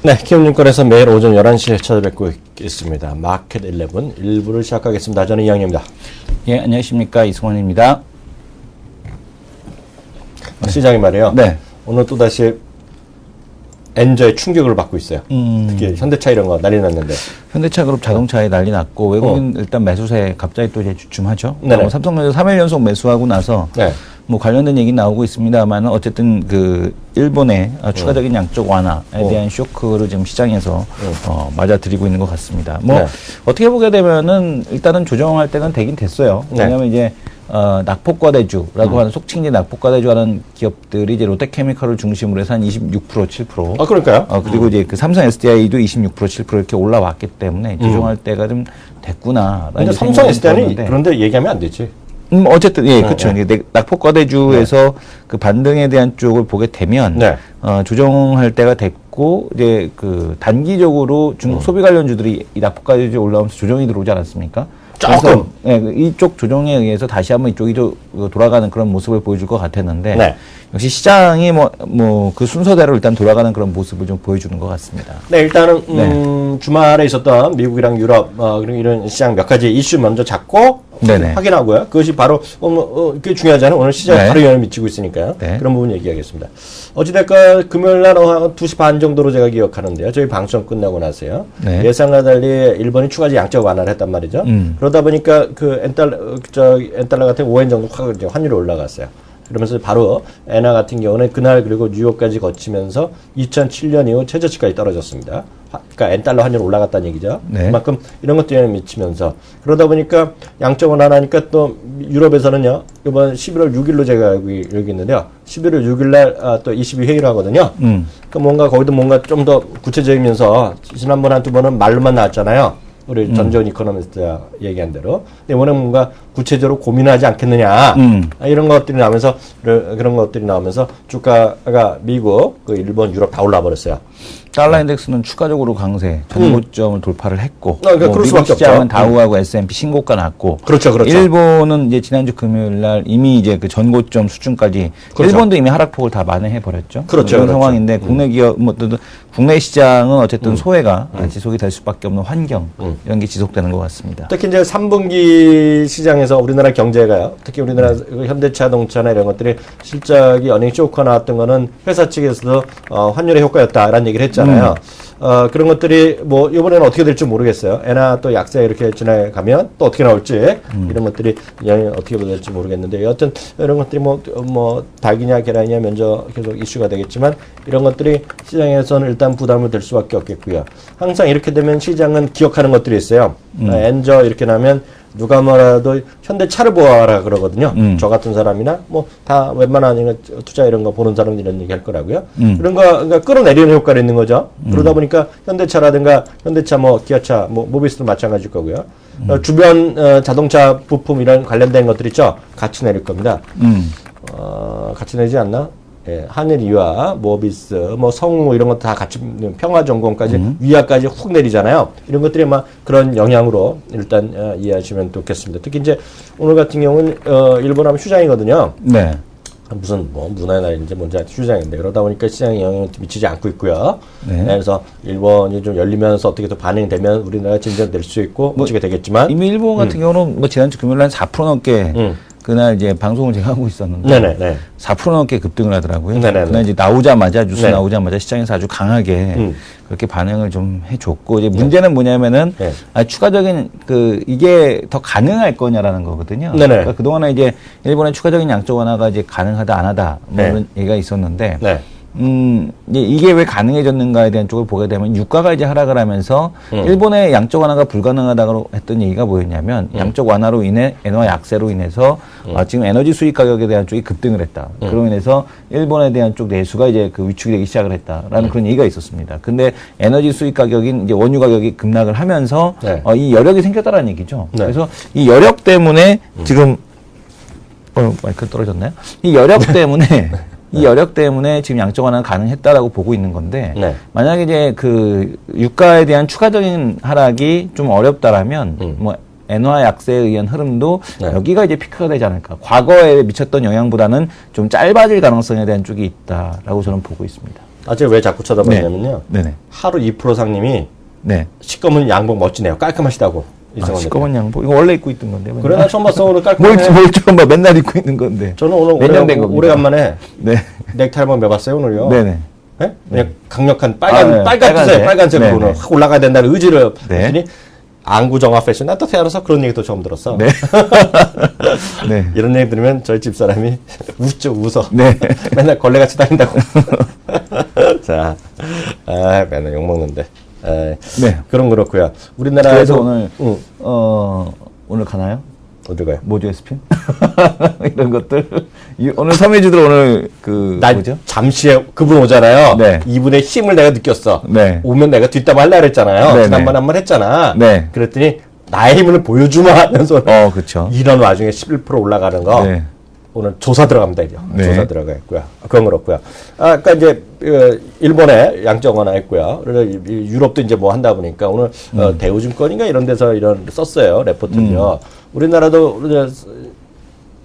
네, 키움증권에서 매일 오전 11시에 찾아뵙고 있습니다. 마켓 11 1부를 시작하겠습니다. 저는 이양입니다. 예, 안녕하십니까. 이승원입니다. 시장이 말이에요. 네. 오늘 또다시 엔저의 충격을 받고 있어요. 특히 현대차 이런 거 난리 났는데. 현대차 그룹 자동차에 난리 났고 외국인 일단 매수세 갑자기 또 이제 주춤하죠. 삼성전자 3일 연속 매수하고 나서 네. 뭐 관련된 얘기 나오고 있습니다만 어쨌든 그 일본의 추가적인 양적 완화에 대한 쇼크를 지금 시장에서 맞아들이고 있는 것 같습니다. 뭐 네. 어떻게 보게 되면은 일단은 조정할 때는 되긴 됐어요. 네. 왜냐하면 이제 낙폭과대주라고 하는 속칭 이제 낙폭과대주하는 기업들이 이제 롯데케미칼을 중심으로 해서 한 26%, 7%. 아, 그럴까요? 그리고 이제 그 삼성 SDI도 26%, 7% 이렇게 올라왔기 때문에 조정할 때가 좀 됐구나. 근데 삼성 SDI는 그런데 얘기하면 안 되지. 어쨌든, 예, 그렇죠. 낙폭과대주에서 그 반등에 대한 쪽을 보게 되면, 네. 조정할 때가 됐고, 이제 그 단기적으로 중국 소비 관련주들이 이 낙폭과대주 올라오면서 조정이 들어오지 않았습니까? 조금. 예, 이쪽 조정에 의해서 다시 한번 이쪽이 돌아가는 그런 모습을 보여줄 것 같았는데, 네. 역시 시장이 그 순서대로 일단 돌아가는 그런 모습을 좀 보여주는 것 같습니다. 네, 일단은, 주말에 있었던 미국이랑 유럽, 이런 시장 몇 가지 이슈 먼저 잡고, 네네. 확인하고요. 그것이 바로, 그게 중요하잖아요. 오늘 시장에 네. 바로 영향을 미치고 있으니까요. 네. 그런 부분 얘기하겠습니다. 어찌됐건, 금요일 날 한 2시 반 정도로 제가 기억하는데요. 저희 방송 끝나고 나서요. 네. 예상과 달리 일본이 추가적 양적 완화를 했단 말이죠. 그러다 보니까 그 엔달러 같은 5엔 정도 확 이제 환율이 올라갔어요. 그러면서 바로 엔화 같은 경우는 그날 그리고 뉴욕까지 거치면서 2007년 이후 최저치까지 떨어졌습니다. 그러니까 엔달러 환율 올라갔다는 얘기죠. 네. 그만큼 이런 것들이 영향을 미치면서 그러다 보니까 양적 완화하니까 또 유럽에서는요. 이번 11월 6일로 제가 여기 있는데요. 11월 6일 날 또 22회의를 하거든요. 그러니까 뭔가 거기도 뭔가 좀 더 구체적이면서 지난번 한두 번은 말로만 나왔잖아요. 우리 전전 이코노미스트가 얘기한 대로. 근데 이번에 뭔가 구체적으로 고민하지 않겠느냐. 이런 것들이 나오면서, 그런 것들이 나오면서 주가가 미국, 일본, 유럽 다 올라 버렸어요. 달러 인덱스는 추가적으로 강세, 전고점을 돌파를 했고, 그럴 미국 수밖에 시장은 없죠. 다우하고 S&P 신고가 났고, 그렇죠. 일본은 이제 지난주 금요일 날 이미 이제 그 전고점 수준까지, 그렇죠. 일본도 이미 하락폭을 다 만회해 버렸죠. 그렇죠. 이런 그렇죠. 상황인데 국내 기업, 국내 시장은 어쨌든 소외가 지속이 될 수밖에 없는 환경 이런 게 지속되는 것 같습니다. 특히 이제 3분기 시장에서 우리나라 경제가요. 특히 우리나라 현대자동차나 이런 것들이 실적이 어닝 쇼크가 나왔던 거는 회사 측에서도 환율의 효과였다라는 얘기를 했잖아요. 그런 것들이 뭐 이번에는 어떻게 될지 모르겠어요. 엔화 또 약세 이렇게 지나가면 또 어떻게 나올지 이런 것들이 영향이 어떻게 될지 모르겠는데 여하튼 이런 것들이 뭐 닭이냐 계란이냐 먼저 계속 이슈가 되겠지만 이런 것들이 시장에서는 일단 부담이 될 수밖에 없겠고요. 항상 이렇게 되면 시장은 기억하는 것들이 있어요. 엔저 이렇게 나면 누가 뭐라도 현대차를 보아라 그러거든요. 저 같은 사람이나 뭐 다 웬만한 투자 이런 거 보는 사람들이 이런 얘기 할 거라고요. 그런 거 그러니까 끌어내리는 효과가 있는 거죠. 그러다 보니까 현대차라든가 현대차 뭐 기아차 뭐 모비스도 마찬가지일 거고요. 주변 자동차 부품 이런 관련된 것들 있죠. 같이 내릴 겁니다. 같이 내지 않나? 예, 하늘이와 모비스, 뭐 성우 이런 것 다 같이 평화전공까지 위아까지 훅 내리잖아요. 이런 것들이 막 그런 영향으로 일단 이해하시면 좋겠습니다. 특히 이제 오늘 같은 경우는 일본 하면 휴장이거든요. 네. 무슨 뭐 문화의 날인지 뭔지 휴장인데 그러다 보니까 시장에 영향을 미치지 않고 있고요. 네. 그래서 일본이 좀 열리면서 어떻게 또 반응이 되면 우리나라가 진전될 수 있고 어떻게 되겠지만 이미 일본 같은 경우는 뭐 지난주 금요일 한 4% 넘게 그날 이제 방송을 제가 하고 있었는데 네네네. 4% 넘게 급등을 하더라고요. 네네네. 그날 이제 나오자마자 뉴스 네. 나오자마자 시장에서 아주 강하게 그렇게 반응을 좀 해줬고 이제 문제는 뭐냐면은 네. 추가적인 이게 더 가능할 거냐라는 거거든요. 네네. 그러니까 그동안에 이제 일본의 추가적인 양적 완화가 이제 가능하다 안 하다 뭐 네. 이런 얘기가 있었는데 네. 이게 왜 가능해졌는가에 대한 쪽을 보게 되면 유가가 이제 하락을 하면서 일본의 양적 완화가 불가능하다고 했던 얘기가 뭐였냐면 양적 완화로 인해 엔화 약세로 인해서 지금 에너지 수입 가격에 대한 쪽이 급등을 했다. 그로 인해서 일본에 대한 쪽 내수가 이제 그 위축이 되기 시작을 했다라는 그런 얘기가 있었습니다. 근데 에너지 수입 가격인 이제 원유 가격이 급락을 하면서 네. 이 여력이 생겼다라는 얘기죠. 네. 그래서 이 여력 때문에 지금 마이크 떨어졌나요? 이 여력 때문에 이 여력 때문에 지금 양적 완화가 가능했다라고 보고 있는 건데 네. 만약에 이제 그 유가에 대한 추가적인 하락이 좀 어렵다라면 뭐 엔화 약세에 의한 흐름도 네. 여기가 이제 피크가 되지 않을까. 과거에 미쳤던 영향보다는 좀 짧아질 가능성에 대한 쪽이 있다라고 저는 보고 있습니다. 제가 왜 자꾸 쳐다봤냐면요. 네네. 하루 2% 상님이 네. 시꺼먼 양복 멋지네요. 깔끔하시다고. 이성원 시꺼먼 양복 이거 원래 입고 있던 건데. 그래 나 처음 봤어. 오늘 깔끔해. 뭘 처음 봐. 맨날 입고 있는 건데. 저는 오늘 몇년 된 겁니다. 오래간만에 네. 넥타이 한번 매봤어요 오늘요. 네네. 네? 그냥 강력한 네. 빨간색으로 네네. 확 올라가야 된다는 의지를 네. 했더니 안구정화 패션. 나 또 태어나서 그런 얘기도 처음 들었어. 네. 네. 이런 얘기 들으면 저희 집사람이 웃어. 네. 맨날 걸레같이 다닌다고. 자, 맨날 욕먹는데. 네. 그런 그렇고요. 우리나라에서 그래서 오늘 오늘 가나요? 어디 가요? 모주의 스핀? 이런 것들. 오늘 섬해주들 오늘 나 뭐죠? 잠시 후에 그분 오잖아요. 네. 이분의 힘을 내가 느꼈어. 네. 오면 내가 뒷담 할라 그랬잖아요. 네, 지난번에 네. 한 번 했잖아. 네. 그랬더니 나의 힘을 보여주마 하면서 그쵸. 이런 와중에 11% 올라가는 거 네. 오늘 조사 들어갑니다. 이제. 네. 조사 들어가 있고요. 그건 그렇고요. 아까 이제 일본에 양적 완화했고요. 그래서 유럽도 이제 뭐 한다 보니까 오늘 대우증권인가 이런 데서 이런 썼어요. 레포트를요. 우리나라도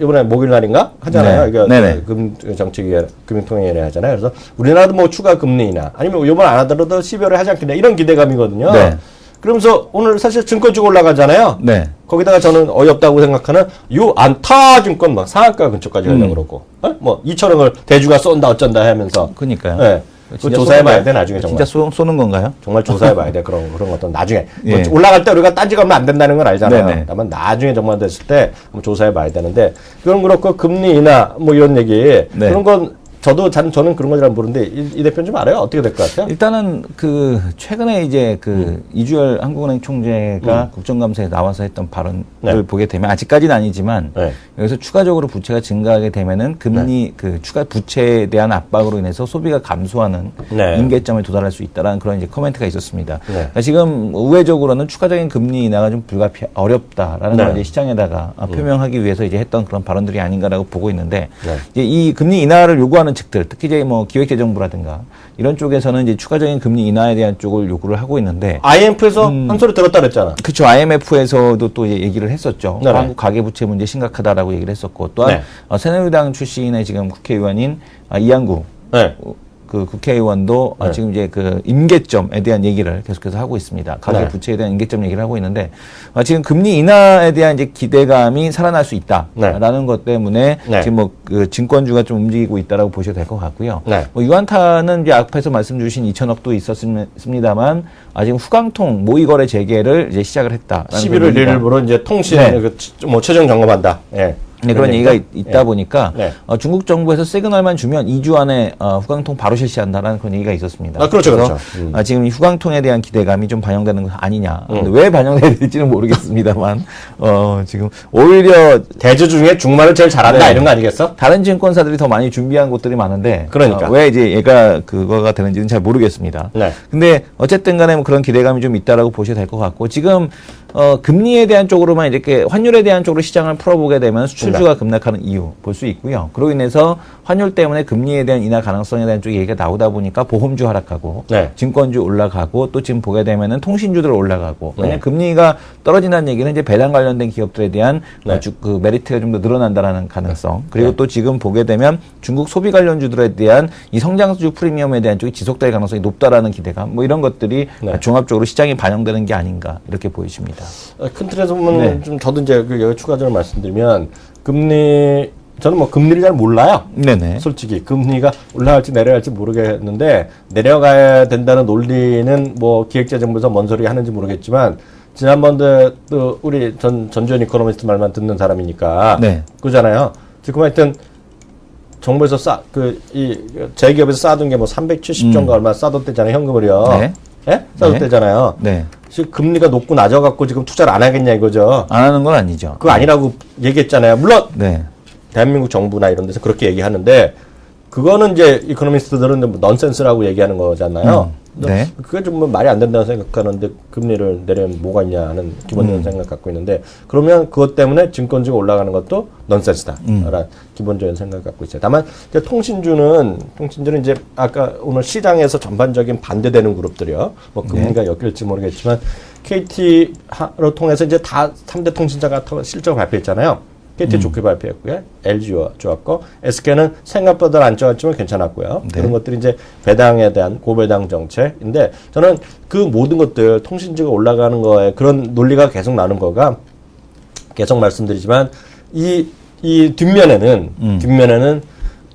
이번에 목요일 날인가 하잖아요. 네. 이거 네네. 금정책위원회, 금융통화위원회 하잖아요. 그래서 우리나라도 뭐 추가 금리 인하 아니면 이번 안 하더라도 12월에 하지 않겠냐 이런 기대감이거든요. 네. 그러면서 오늘 사실 증권주가 올라가잖아요. 네. 거기다가 저는 어이없다고 생각하는 요 안타증권 막 상한가 근처까지 가려고 그러고 뭐 2,000원을 대주가 쏜다 어쩐다 하면서 그니까요. 네. 그 조사해봐야 돼 나중에 정말. 진짜 쏘는 건가요? 정말 조사해봐야 돼 그런 것도 나중에 예. 뭐 올라갈 때 우리가 딴지가면 안 된다는 건 알잖아요. 네네. 다만 나중에 정말 됐을 때 한번 조사해봐야 되는데 그건 그렇고 금리 인하 뭐 이런 얘기 네. 그런 건 저는 그런 건 잘 모르는데 이 대표는 좀 알아요? 어떻게 될 것 같아요? 일단은 최근에 이제 이주열 한국은행 총재가 국정감사에 나와서 했던 발언을 네. 보게 되면 아직까지는 아니지만 네. 여기서 추가적으로 부채가 증가하게 되면은 금리 추가 부채에 대한 압박으로 인해서 소비가 감소하는 네. 임계점에 도달할 수 있다라는 그런 이제 코멘트가 있었습니다. 네. 그러니까 지금 우회적으로는 추가적인 금리 인하가 좀 어렵다라는 네. 걸 이제 시장에다가 표명하기 위해서 이제 했던 그런 발언들이 아닌가라고 보고 있는데 네. 이제 이 금리 인하를 요구하는 측들, 특히 이제 뭐 기획재정부라든가 이런 쪽에서는 이제 추가적인 금리 인하에 대한 쪽을 요구를 하고 있는데 IMF에서 한 소리 들었다 그랬잖아. 그렇죠. IMF에서도 또 이제 얘기를 했었죠. 네네. 한국 가계부채 문제 심각하다라고 얘기를 했었고 또한 네. 새누리당 출신의 지금 국회의원인 이한구 네. 그 국회의원도 네. 지금 이제 그 임계점에 대한 얘기를 계속해서 하고 있습니다. 가계 네. 부채에 대한 임계점 얘기를 하고 있는데 지금 금리 인하에 대한 이제 기대감이 살아날 수 있다라는 것 때문에 네. 지금 뭐 그 증권주가 좀 움직이고 있다라고 보셔도 될 것 같고요. 네. 뭐 유한타는 이제 앞에서 말씀 주신 2천억도 있었습니다만 지금 후강통 모의거래 재개를 이제 시작을 했다. 11월 1일부로 이제 통신 네. 뭐 최종 점검한다. 예. 네, 그런 얘기가 있다 보니까 네. 중국 정부에서 시그널만 주면 2주 안에 후강통 바로 실시한다라는 그런 얘기가 있었습니다. 그렇죠, 그래서 그렇죠. 지금 이 후강통에 대한 기대감이 좀 반영되는 것 아니냐. 근데 왜 반영돼야 될지는 모르겠습니다만 지금 오히려 대주 중에 중말을 제일 잘한다 네. 이런 거 아니겠어? 다른 증권사들이 더 많이 준비한 곳들이 많은데 그러니까. 왜 이제 얘가 그거가 되는지는 잘 모르겠습니다. 네. 근데 어쨌든 간에 뭐 그런 기대감이 좀 있다라고 보셔도 될 것 같고 지금 금리에 대한 쪽으로만 이렇게 환율에 대한 쪽으로 시장을 풀어보게 되면 수출주가 급락하는 이유 볼 수 있고요. 그로 인해서 환율 때문에 금리에 대한 인하 가능성에 대한 쪽 얘기가 나오다 보니까 보험주 하락하고 네. 증권주 올라가고 또 지금 보게 되면은 통신주들 올라가고 왜냐면 금리가 떨어진다는 얘기는 이제 배당 관련된 기업들에 대한 네. 그 메리트가 좀 더 늘어난다라는 가능성 그리고 네. 또 지금 보게 되면 중국 소비 관련주들에 대한 이 성장주 프리미엄에 대한 쪽이 지속될 가능성이 높다라는 기대감 뭐 이런 것들이 네. 종합적으로 시장에 반영되는 게 아닌가 이렇게 보여집니다. 큰 틀에서 보면 네. 좀 저도 이제 여기 추가적으로 말씀드리면 금리 저는 뭐 금리를 잘 몰라요. 네네. 솔직히 금리가 올라갈지 내려갈지 모르겠는데 내려가야 된다는 논리는 뭐 기획재정부에서 뭔 소리 하는지 모르겠지만 지난번에 또 우리 전주현 이코노미스트 말만 듣는 사람이니까 네. 그잖아요. 지금 하여튼 정부에서 재기업에서 쌓아둔 게 뭐 370조인가 얼마 쌓아뒀대잖아요. 현금을요. 네. 예? 쌓아뒀대잖아요. 네. 지금 금리가 높고 낮아갖고 지금 투자를 안 하겠냐 이거죠. 안 하는 건 아니죠. 그거 아니라고 얘기했잖아요. 물론 네. 대한민국 정부나 이런 데서 그렇게 얘기하는데 그거는 이제 이코노미스트들은 뭐 넌센스라고 얘기하는 거잖아요. 네. 그게 좀 뭐 말이 안 된다고 생각하는데 금리를 내리면 뭐가 있냐 하는 기본적인 생각 갖고 있는데 그러면 그것 때문에 증권주가 올라가는 것도 넌센스다. 라는 기본적인 생각 갖고 있어요. 다만 이제 통신주는 이제 아까 오늘 시장에서 전반적인 반대되는 그룹들이요. 뭐 금리가 엮일지 모르겠지만 KT를 통해서 이제 다 3대 통신사가 실적을 발표했잖아요. KT 좋게 발표했고요. LG 좋았고 SK는 생각보다 안 좋았지만 괜찮았고요. 네. 그런 것들이 이제 배당에 대한 고배당 정책인데 저는 그 모든 것들 통신주가 올라가는 거에 그런 논리가 계속 나는 거가 계속 말씀드리지만 이 뒷면에는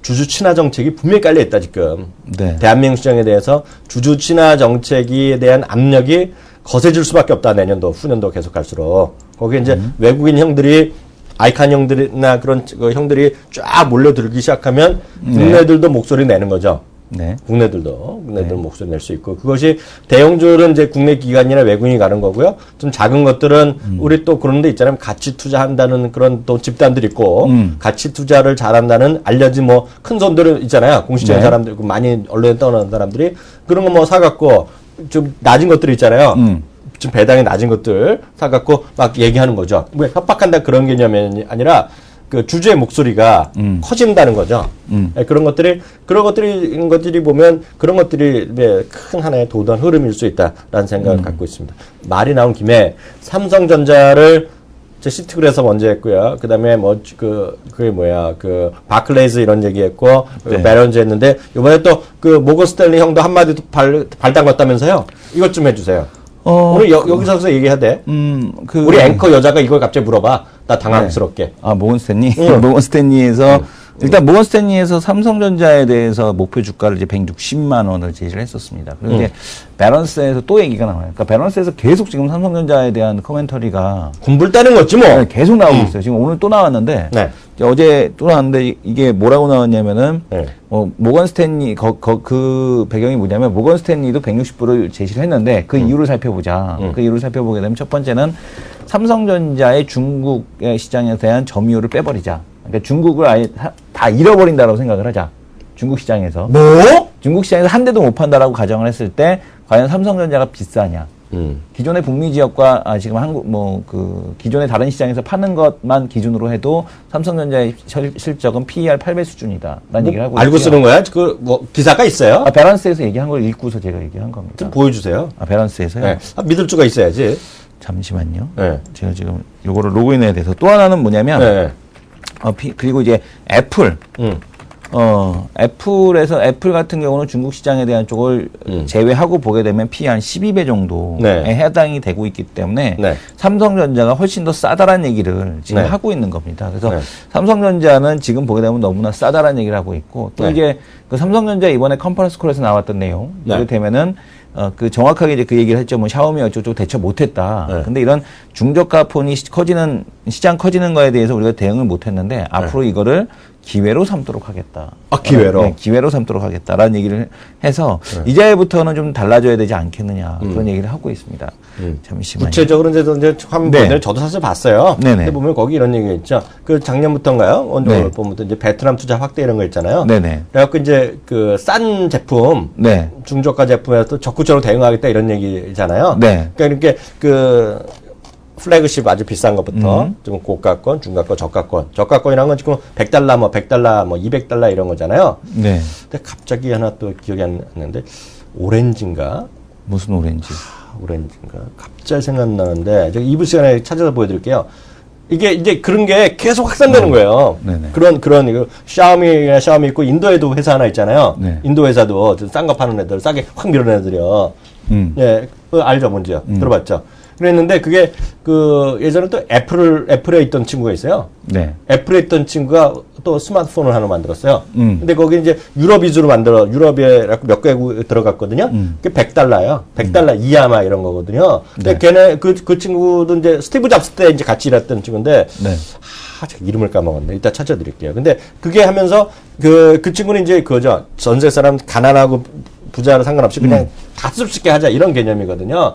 주주 친화 정책이 분명히 깔려 있다 지금. 네. 대한민국 시장에 대해서 주주 친화 정책에 대한 압력이 거세질 수밖에 없다. 내년도 후년도 계속 갈수록 거기에 이제 외국인 형들이 아이칸 형들이나 그런 그 형들이 쫙 몰려들기 시작하면 국내들도 목소리 내는 거죠. 네. 국내들도 목소리 낼 수 있고 그것이 대형주는 이제 국내 기관이나 외국인이 가는 거고요. 좀 작은 것들은 우리 또 그런 데 있잖아요. 가치 투자한다는 그런 또 집단들 있고 가치 투자를 잘한다는 알려진 뭐 큰 손들은 있잖아요. 공시적인 네. 사람들 많이 언론에 떠나는 사람들이 그런 거 뭐 사갖고 좀 낮은 것들 있잖아요. 좀 배당이 낮은 것들 사갖고 막 얘기하는 거죠. 왜 협박한다 그런 개념이 아니라 그 주주의 목소리가 커진다는 거죠. 네, 그런 것들이 보면 그런 것들이 네, 큰 하나의 도덕 흐름일 수 있다라는 생각을 갖고 있습니다. 말이 나온 김에 삼성전자를 시티그래서 먼저 했고요. 그다음에 그게 뭐야 바클레이즈 이런 얘기했고 네. 베런즈 했는데 이번에 또 그 모건 스탠리 형도 한마디 발 담갔다면서요. 이것 좀 해주세요. 오늘 여기서 얘기해야 돼. 우리 앵커 여자가 이걸 갑자기 물어봐. 나 당황스럽게. 네. 아, 모건 스탠리? 모건 스탠리에서, 일단 모건 스탠리에서 삼성전자에 대해서 목표 주가를 이제 160만 원을 제시를 했었습니다. 그리고 이제 밸런스에서 또 얘기가 나와요. 그러니까 밸런스에서 계속 지금 삼성전자에 대한 코멘터리가 군불 떼는 거지 뭐. 네, 계속 나오고 있어요. 지금 오늘 또 나왔는데, 네. 어제 또 나왔는데 이게 뭐라고 나왔냐면은, 네. 모건 스탠리, 그 배경이 뭐냐면, 모건 스탠리도 160불을 제시를 했는데, 그 이유를 살펴보자. 그 이유를 살펴보게 되면 첫 번째는 삼성전자의 중국의 시장에 대한 점유율을 빼버리자. 그러니까 중국을 아예 다 잃어버린다라고 생각을 하자. 중국 시장에서. 뭐? 중국 시장에서 한 대도 못 판다라고 가정을 했을 때, 과연 삼성전자가 비싸냐. 기존의 북미 지역과 지금 기존의 다른 시장에서 파는 것만 기준으로 해도 삼성전자의 실적은 PER 8배 수준이다. 라는 얘기를 하고 알고 있고요. 쓰는 거야? 기사가 있어요? 밸런스에서 얘기한 걸 읽고서 제가 얘기한 겁니다. 좀 보여주세요. 밸런스에서요? 네. 믿을 수가 있어야지. 잠시만요. 네. 제가 지금 요거를 로그인해야 돼서 또 하나는 뭐냐면, 네. 그리고 이제 애플. 애플 같은 경우는 중국 시장에 대한 쪽을 제외하고 보게 되면 PE 한 12배 정도에 네. 해당이 되고 있기 때문에 네. 삼성전자가 훨씬 더 싸다라는 얘기를 지금 네. 하고 있는 겁니다. 그래서 네. 삼성전자는 지금 보게 되면 너무나 싸다라는 얘기를 하고 있고 또 네. 이제 그 삼성전자 이번에 컨퍼런스 콜에서 나왔던 내용 네. 이렇게 되면은 정확하게 이제 그 얘기를 했죠. 뭐 샤오미 어쩌고 대처 못했다. 네. 근데 이런 중저가 폰이 시장 커지는 거에 대해서 우리가 대응을 못했는데 앞으로 이거를 기회로 삼도록 하겠다. 기회로? 네, 기회로 삼도록 하겠다라는 얘기를 해서 이제부터는 좀 달라져야 되지 않겠느냐 그런 얘기를 하고 있습니다. 잠시만요. 구체적으로 이제 화면을 네. 저도 사실 봤어요. 네네. 근데 보면 거기 이런 얘기가 있죠. 그 작년부터인가요? 원동을 보면 이제 베트남 투자 확대 이런 거 있잖아요. 네네. 그래갖고 이제 그 싼 제품, 네. 중저가 제품에 또 적극적으로 대응하겠다 이런 얘기잖아요. 네. 그러니까 이렇게 그 플래그십 아주 비싼 것부터 좀 고가권, 중가권, 저가권이라는 건 지금 $100, $100, $200 이런 거잖아요. 네. 근데 갑자기 하나 또 기억이 안 나는데 오렌지인가? 무슨 오렌지? 오렌지인가? 갑자기 생각나는데 제가 2부 시간에 찾아서 보여드릴게요. 이게 이제 그런 게 계속 확산되는 거예요. 네네. 그런 이거 샤오미 있고 인도에도 회사 하나 있잖아요. 네. 인도 회사도 싼 거 파는 애들 싸게 확 밀어내는 애들이요. 예, 그거 알죠, 뭔지요? 들어봤죠? 그랬는데 그게 그 예전에 또 애플에 있던 친구가 있어요. 네. 애플에 있던 친구가 또 스마트폰을 하나 만들었어요. 근데 거기 이제 유럽 위주로 유럽에 몇 개국 들어갔거든요. 그게 $100요. $100 이하마 이런 거거든요. 근데 걔네, 그 친구도 이제 스티브 잡스 때 이제 같이 일했던 친구인데, 네. 제가 이름을 까먹었네. 이따 찾아드릴게요. 근데 그게 하면서 그 친구는 이제 그거죠. 전세 사람 가난하고 부자랑 상관없이 그냥 다 쓸 수 있게 하자 이런 개념이거든요.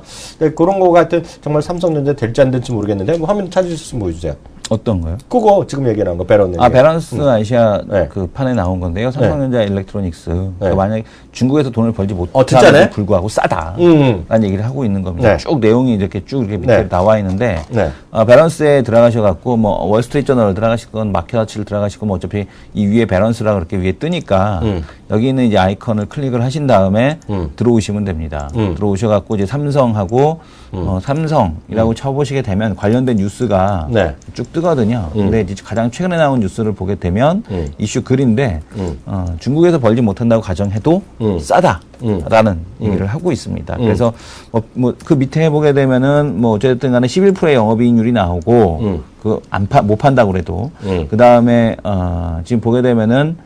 그런 거 같은 정말 삼성전자 될지 안 될지 모르겠는데 뭐 화면 찾으실 수 있으면 보여주세요. 어떤 거요? 그거 지금 얘기한 거 베런스. 밸런스 아시아 네. 그 판에 나온 건데요. 삼성전자 일렉트로닉스. 그러니까 만약에 중국에서 돈을 벌지 진짜네? 못하는데 불구하고 싸다. 라는 얘기를 하고 있는 겁니다. 네. 쭉 내용이 이렇게 밑에 네. 나와 있는데 네. 밸런스에 들어가셔갖고 뭐 월스트리트 저널 들어가시건 마켓워치를 들어가시고 뭐 어차피 이 위에 밸런스라 그렇게 위에 뜨니까 여기 있는 이제 아이콘을 클릭을 하신 다음에 들어오시면 됩니다. 들어오셔갖고 이제 삼성하고 삼성이라고 쳐보시게 되면 관련된 뉴스가 네. 쭉 뜨거든요. 근데 이제 가장 최근에 나온 뉴스를 보게 되면 이슈 글인데 중국에서 벌지 못한다고 가정해도 싸다라는 얘기를 하고 있습니다. 그래서 그 밑에 보게 되면은 뭐 어쨌든 간에 11%의 영업이익률이 나오고 못 판다고 그래도 그 다음에 지금 보게 되면은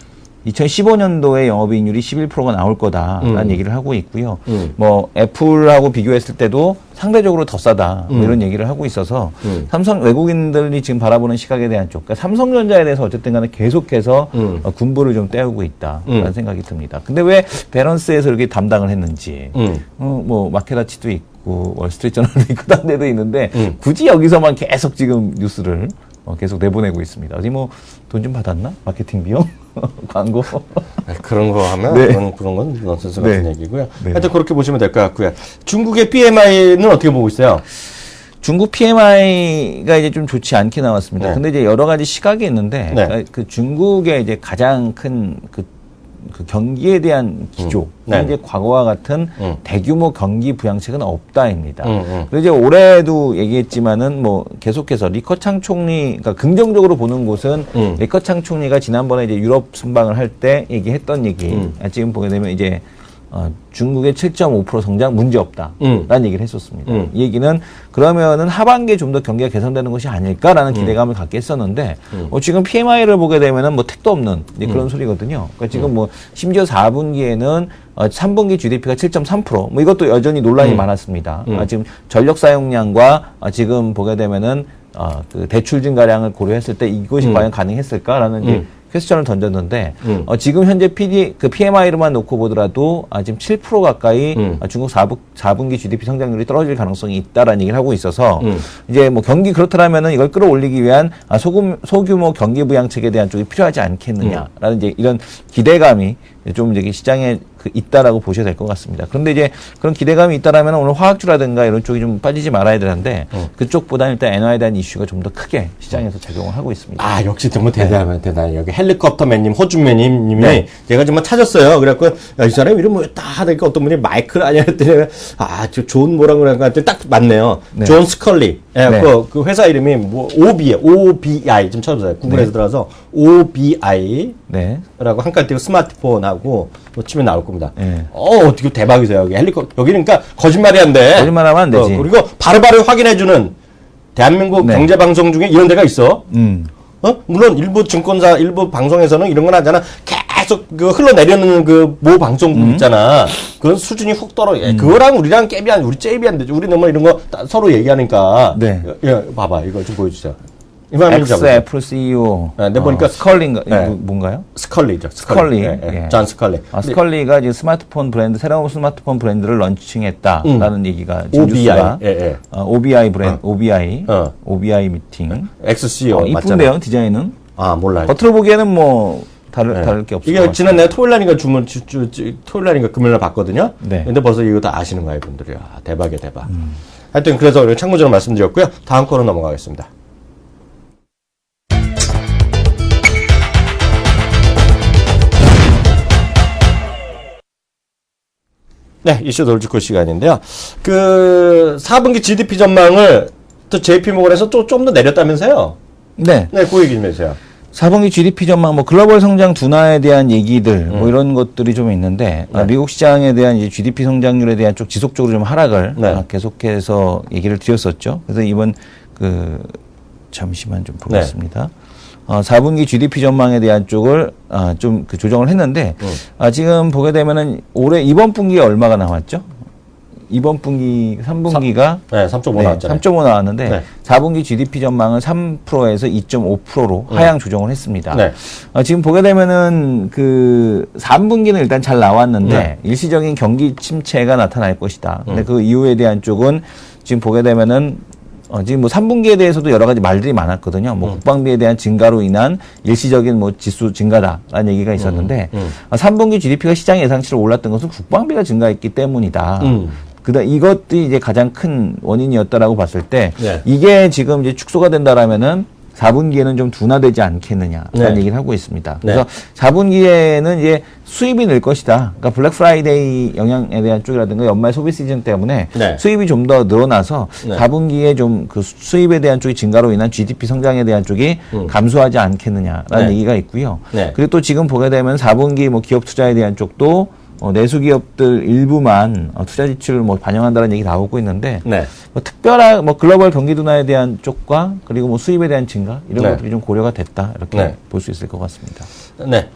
2015년도에 영업이익률이 11%가 나올 거다라는 얘기를 하고 있고요. 뭐 애플하고 비교했을 때도 상대적으로 더 싸다 뭐 이런 얘기를 하고 있어서 삼성 외국인들이 지금 바라보는 시각에 대한 쪽, 그러니까 삼성전자에 대해서 어쨌든 간에 계속해서 군부를 좀 떼우고 있다라는 생각이 듭니다. 근데 왜 밸런스에서 이렇게 담당을 했는지 뭐 마케다치도 있고 월스트리트저널도 있고 다른 데도 있는데 굳이 여기서만 계속 지금 뉴스를 계속 내보내고 있습니다. 어디 뭐 돈 좀 받았나? 마케팅 비용? 광고? 그런 거 하면 네. 그런 건 넌센스 같은 네. 얘기고요. 네. 하여튼 그렇게 보시면 될 것 같고요. 중국의 PMI는 어떻게 보고 있어요? 중국 PMI가 이제 좀 좋지 않게 나왔습니다. 네. 근데 이제 여러 가지 시각이 있는데 네. 그 중국의 이제 가장 큰 그 경기에 대한 기조, 네. 이제 과거와 같은 대규모 경기 부양책은 없다입니다. 그래서 이제 올해도 얘기했지만은 뭐 계속해서 리커창 총리, 그러니까 긍정적으로 보는 곳은 리커창 총리가 지난번에 이제 유럽 순방을 할 때 얘기했던 얘기, 지금 보게 되면 이제 중국의 7.5% 성장 문제 없다라는 얘기를 했었습니다. 이 얘기는 그러면은 하반기에 좀 더 경기가 개선되는 것이 아닐까라는 기대감을 갖게 했었는데 지금 PMI를 보게 되면은 뭐 택도 없는 이제 그런 소리거든요. 그러니까 지금 뭐 심지어 4분기에는 3분기 GDP가 7.3%, 뭐 이것도 여전히 논란이 많았습니다. 지금 전력 사용량과 지금 보게 되면은 그 대출 증가량을 고려했을 때 이것이 과연 가능했을까라는 이제 퀘스천을 던졌는데 지금 현재 PMI로만 놓고 보더라도 지금 7% 가까이 중국 4분기 GDP 성장률이 떨어질 가능성이 있다라는 얘기를 하고 있어서 이제 뭐 경기 그렇다면은 이걸 끌어올리기 위한 소규모 경기 부양책에 대한 쪽이 필요하지 않겠느냐라는 이제 이런 기대감이 좀 이제 시장에 있다라고 보셔야 될 것 같습니다. 그런데 이제 그런 기대감이 있다라면 오늘 화학주라든가 이런 쪽이 좀 빠지지 말아야 되는데 그쪽보다는 일단 엔화에 대한 이슈가 좀 더 크게 시장에서 작용을 하고 있습니다. 아, 역시 정말 대단해. 여기 헬리콥터맨님, 호준맨님이 네. 제가 정말 찾았어요. 그래갖고, 야, 이 사람 이름 뭐였다 하니까 어떤 분이 마이클 아니야 했더니, 존 뭐라고 그러니까 했더니 딱 맞네요. 네. 존 스컬리. 예, 네. 그 회사 이름이 뭐, OBI. 좀 쳐보세요. 구글에서 들어가서 OBI. 네. 라고 한 칸 띄고 스마트폰하고 뭐 치면 나올 겁니다. 네. 어떻게 대박이세요. 여기 여기는 그러니까 거짓말이 안 돼. 거짓말하면 안 되지. 그리고 바로바로 확인해주는 대한민국 네. 경제방송 중에 이런 데가 있어. 물론 일부 증권사, 일부 방송에서는 이런 건 하잖아. 계속 흘러내려는 그 모 방송국 있잖아. 그건 수준이 훅 떨어져. 그거랑 우리랑 우리 잽이 안 되죠. 우리는 뭐 이런 거 서로 얘기하니까. 네. 봐봐. 이거 좀 보여주세요. 엑스 애플 CEO. 네, 근데 보니까 스컬리인가, 네. 뭔가요? 스컬리죠. 스컬리. 예, 예. 예. 존 스컬리. 스컬리가 지금 스마트폰 브랜드, 새로운 스마트폰 브랜드를 런칭했다라는 얘기가 지금 OBI. 뉴스가 예. OBI 브랜드, OBI 미팅. XCO 이쁜데요, 맞잖아요. 디자인은. 몰라요. 겉으로 보기에는 뭐 다를 게 없을 것 이게 같아요. 지난해 토요일날인가 토요일날인가 금요일날 봤거든요. 네. 근데 벌써 이거 다 아시는 거예요, 분들이. 대박이야, 대박. 하여튼 그래서 참고적으로 말씀드렸고요. 다음 코너 넘어가겠습니다. 네, 이슈 돌직구 시간인데요. 4분기 GDP 전망을 또 JP모건에서 좀 더 내렸다면서요? 네. 네, 그 얘기 좀 해주세요. 4분기 GDP 전망, 뭐 글로벌 성장 둔화에 대한 얘기들, 뭐 이런 것들이 좀 있는데 미국 시장에 대한 이제 GDP 성장률에 대한 쪽 지속적으로 좀 하락을 계속해서 얘기를 드렸었죠. 그래서 이번 잠시만 좀 보겠습니다. 4분기 GDP 전망에 대한 쪽을 좀 조정을 했는데 지금 보게 되면은 올해 이번 분기에 얼마가 나왔죠? 이번 분기 3분기가 네, 3.5 나왔잖아요. 3.5 나왔는데 네. 4분기 GDP 전망은 3%에서 2.5%로 하향 조정을 했습니다. 네. 지금 보게 되면은 3분기는 일단 잘 나왔는데 일시적인 경기 침체가 나타날 것이다. 근데 그 이후에 대한 쪽은 지금 보게 되면은 지금 뭐 3분기에 대해서도 여러 가지 말들이 많았거든요. 뭐 국방비에 대한 증가로 인한 일시적인 뭐 지수 증가다라는 얘기가 있었는데 3분기 GDP가 시장 예상치로 올랐던 것은 국방비가 증가했기 때문이다. 이것도 이제 가장 큰 원인이었다라고 봤을 때 이게 지금 이제 축소가 된다라면은 4분기에는 좀 둔화되지 않겠느냐라는 네. 얘기를 하고 있습니다. 네. 그래서 4분기에는 이제 수입이 늘 것이다. 그러니까 블랙 프라이데이 영향에 대한 쪽이라든가 연말 소비 시즌 때문에 네. 수입이 좀 더 늘어나서 네. 4분기에 좀 그 수입에 대한 쪽이 증가로 인한 GDP 성장에 대한 쪽이 감소하지 않겠느냐라는 네. 얘기가 있고요. 네. 그리고 또 지금 보게 되면 4분기 뭐 기업 투자에 대한 쪽도 내수 기업들 일부만 투자 지출을 뭐 반영한다는 얘기 나오고 있는데 네. 뭐 특별한 뭐 글로벌 경기 둔화에 대한 쪽과 그리고 뭐 수입에 대한 증가 이런 네. 것들이 좀 고려가 됐다 이렇게 네. 볼 수 있을 것 같습니다. 네.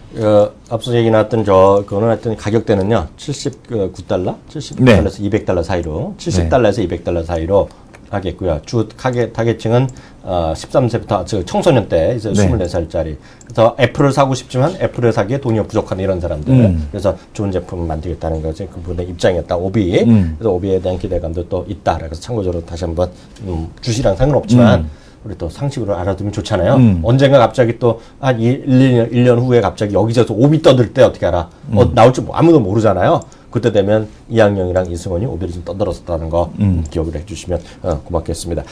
앞서 얘기 나왔던 그거는 하여튼 가격대는요, 79달러? 79달러에서 네. 200달러 사이로, 70달러에서 200달러 사이로 하겠고요. 주 타겟층은 13세부터 청소년 때 이제 네. 24살짜리. 그래서 애플을 사고 싶지만 애플을 사기에 돈이 부족한 이런 사람들. 그래서 좋은 제품을 만들겠다는 거지. 그분의 입장이었다. 오비. 그래서 오비에 대한 기대감도 또 있다. 그래서 참고적으로 다시 한번 주시랑 상관없지만 우리 또 상식으로 알아두면 좋잖아요. 언젠가 갑자기 또 한 1년 후에 갑자기 여기저기서 오비 떠들 때 어떻게 알아? 나올지 아무도 모르잖아요. 그때 되면 이항영이랑 이승원이 오비를 좀 떠들었었다는 거 기억을 해주시면 고맙겠습니다.